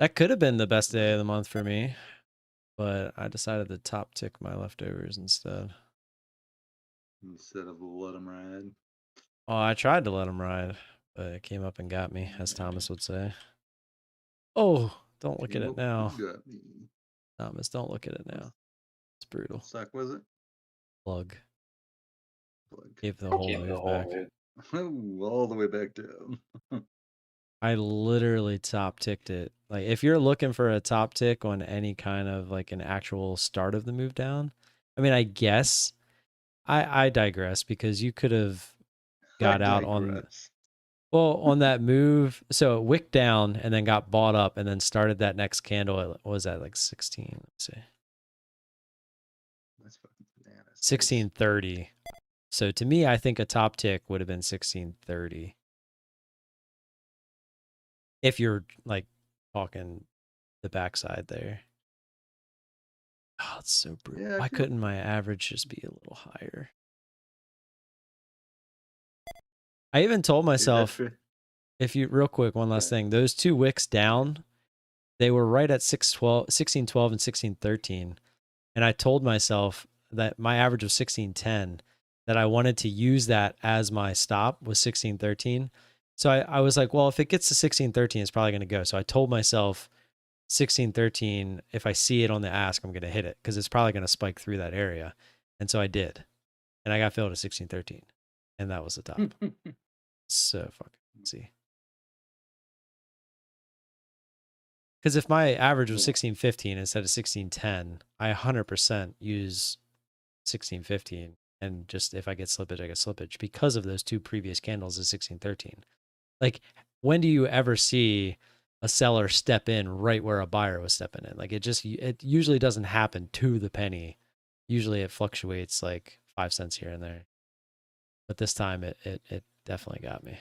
That could have been the best day of the month for me, but I decided to top tick my leftovers instead. Instead of let them ride. Oh, I tried to let them ride, but it came up and got me, as Thomas would say. Oh, don't look at it now. Got me. Thomas, don't look at it now. It's brutal. What stock was it? Plug. Gave the whole move back. All the way back down. I literally top ticked it. Like if you're looking for a top tick on any kind of like an actual start of the move down, I mean, I guess I digress because you could have got out on, well, on that move. So it wicked down and then got bought up and then started that next candle. What was that, like 16? Let's see. That's fucking bananas. 1630. So to me, I think a top tick would have been 1630. If you're like talking the backside there. Oh, it's so brutal. Yeah, Why couldn't my average just be a little higher? I even told myself, if you, real quick, one last thing, those two wicks down, they were right at 1612 and 1613. And I told myself that my average was 1610, that I wanted to use that as my stop was 1613. So I was like, well, if it gets to 1613, it's probably going to go. So I told myself 1613, if I see it on the ask, I'm going to hit it because it's probably going to spike through that area. And so I did. And I got filled at 1613. And that was the top. So fucking easy. Because if my average was 1615 instead of 1610, I 100% use 1615. And just if I get slippage, I get slippage because of those two previous candles at 1613. Like, when do you ever see a seller step in right where a buyer was stepping in? Like, it usually doesn't happen to the penny. Usually it fluctuates like 5 cents here and there. But this time it definitely got me.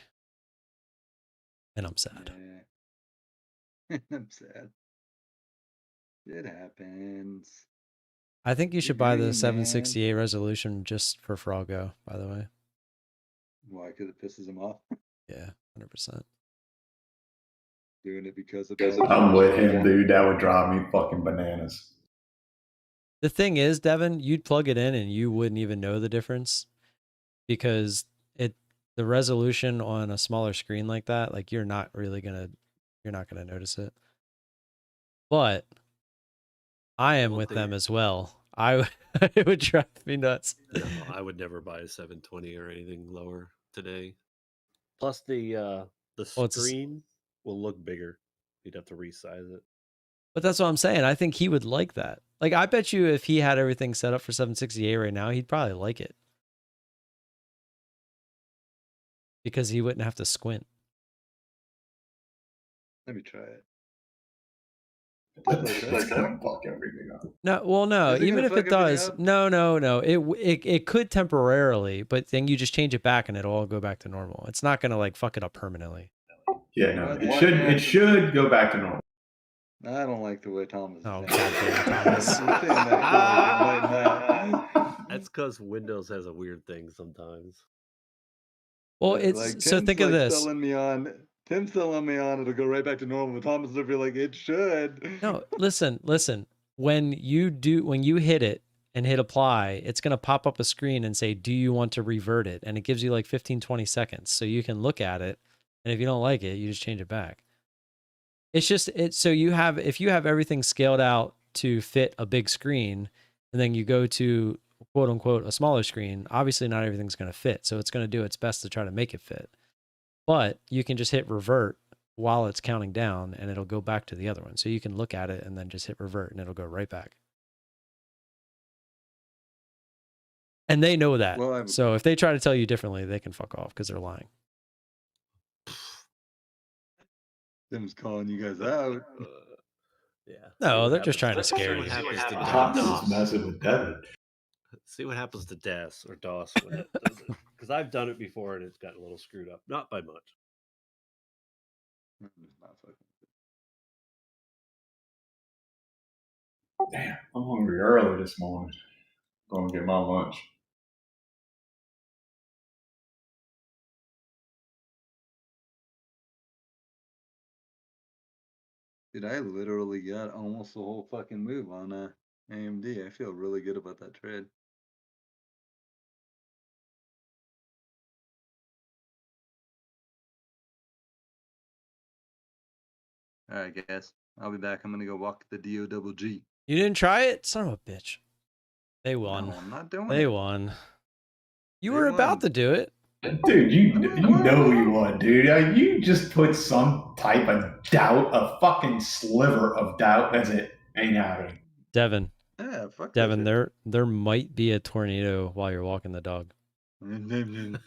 And I'm sad. Yeah. I'm sad. It happens. I think you should buy the 768 resolution just for Froggo, by the way. Why? Because it pisses him off? Yeah, 100%. Doing it because of I'm with him, dude. That would drive me fucking bananas. The thing is, Devin, you'd plug it in and you wouldn't even know the difference because the resolution on a smaller screen like that, like you're not gonna notice it. But I am with them as well. It would drive me nuts. No, I would never buy a 720 or anything lower today. Plus the screen will look bigger. You'd have to resize it. But that's what I'm saying. I think he would like that. Like, I bet you if he had everything set up for 768 right now, he'd probably like it. Because he wouldn't have to squint. Let me try it. Fuck everything up. No, well, no. Even if it does, no. It could temporarily, but then you just change it back and it'll all go back to normal. It's not gonna like fuck it up permanently. Yeah, no. It should go back to normal. I don't like the way Thomas is. Oh, goddamn, Thomas. That's because Windows has a weird thing sometimes. Well, it's like, so think of this. Tim's selling me on it'll go right back to normal. But Thomas will be like, it should. No, listen. When you hit it and hit apply, it's going to pop up a screen and say, do you want to revert it? And it gives you like 15, 20 seconds. So you can look at it. And if you don't like it, you just change it back. It's just, so if you have everything scaled out to fit a big screen, and then you go to quote unquote a smaller screen, obviously not everything's going to fit. So it's going to do its best to try to make it fit. But you can just hit revert while it's counting down and it'll go back to the other one. So you can look at it and then just hit revert and it'll go right back. And they know that. Well, so if they try to tell you differently, they can fuck off because they're lying. Tim's calling you guys out. Yeah. No, they're just trying to scare you. Just messing with Devin. See what happens to DAS or DOS when it does it. Because I've done it before and it's gotten a little screwed up. Not by much. Damn, I'm hungry early this morning. Going to get my lunch. Dude, I literally got almost the whole fucking move on AMD. I feel really good about that trade. All right, guys. I'll be back. I'm going to go walk the DOGG. You didn't try it? Son of a bitch. They won. No, I'm not doing they it. won. You They were won. about to do it. Dude, you know you won, dude. You just put some type of doubt, a fucking sliver of doubt. That's it. Ain't happening. Devin. Yeah, fuck Devin, there might be a tornado while you're walking the dog. Devin's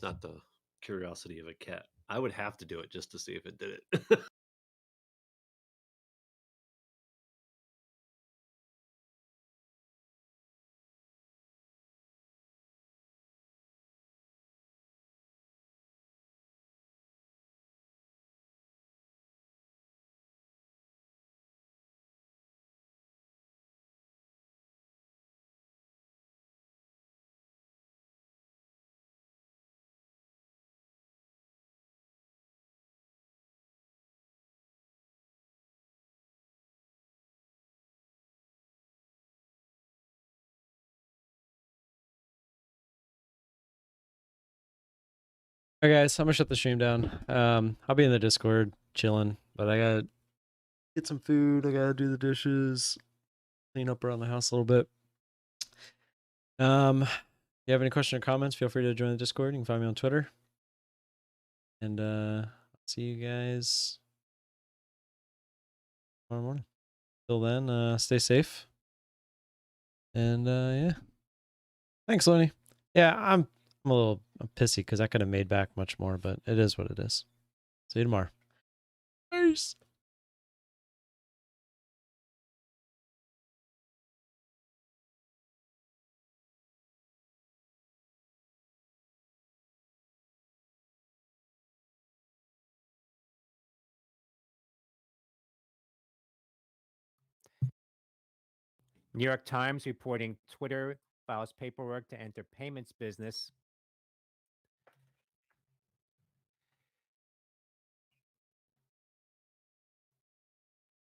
not the curiosity of a cat. I would have to do it just to see if it did it. All right, guys, I'm gonna shut the stream down. I'll be in the Discord chilling, but I gotta get some food. I gotta do the dishes, clean up around the house a little bit. If you have any questions or comments, feel free to join the Discord. You can find me on Twitter. And see you guys tomorrow morning. Till then, stay safe. And yeah. Thanks, Looney. Yeah, I'm pissy because I could have made back much more, but it is what it is. See you tomorrow. Peace. New York Times reporting Twitter files paperwork to enter payments business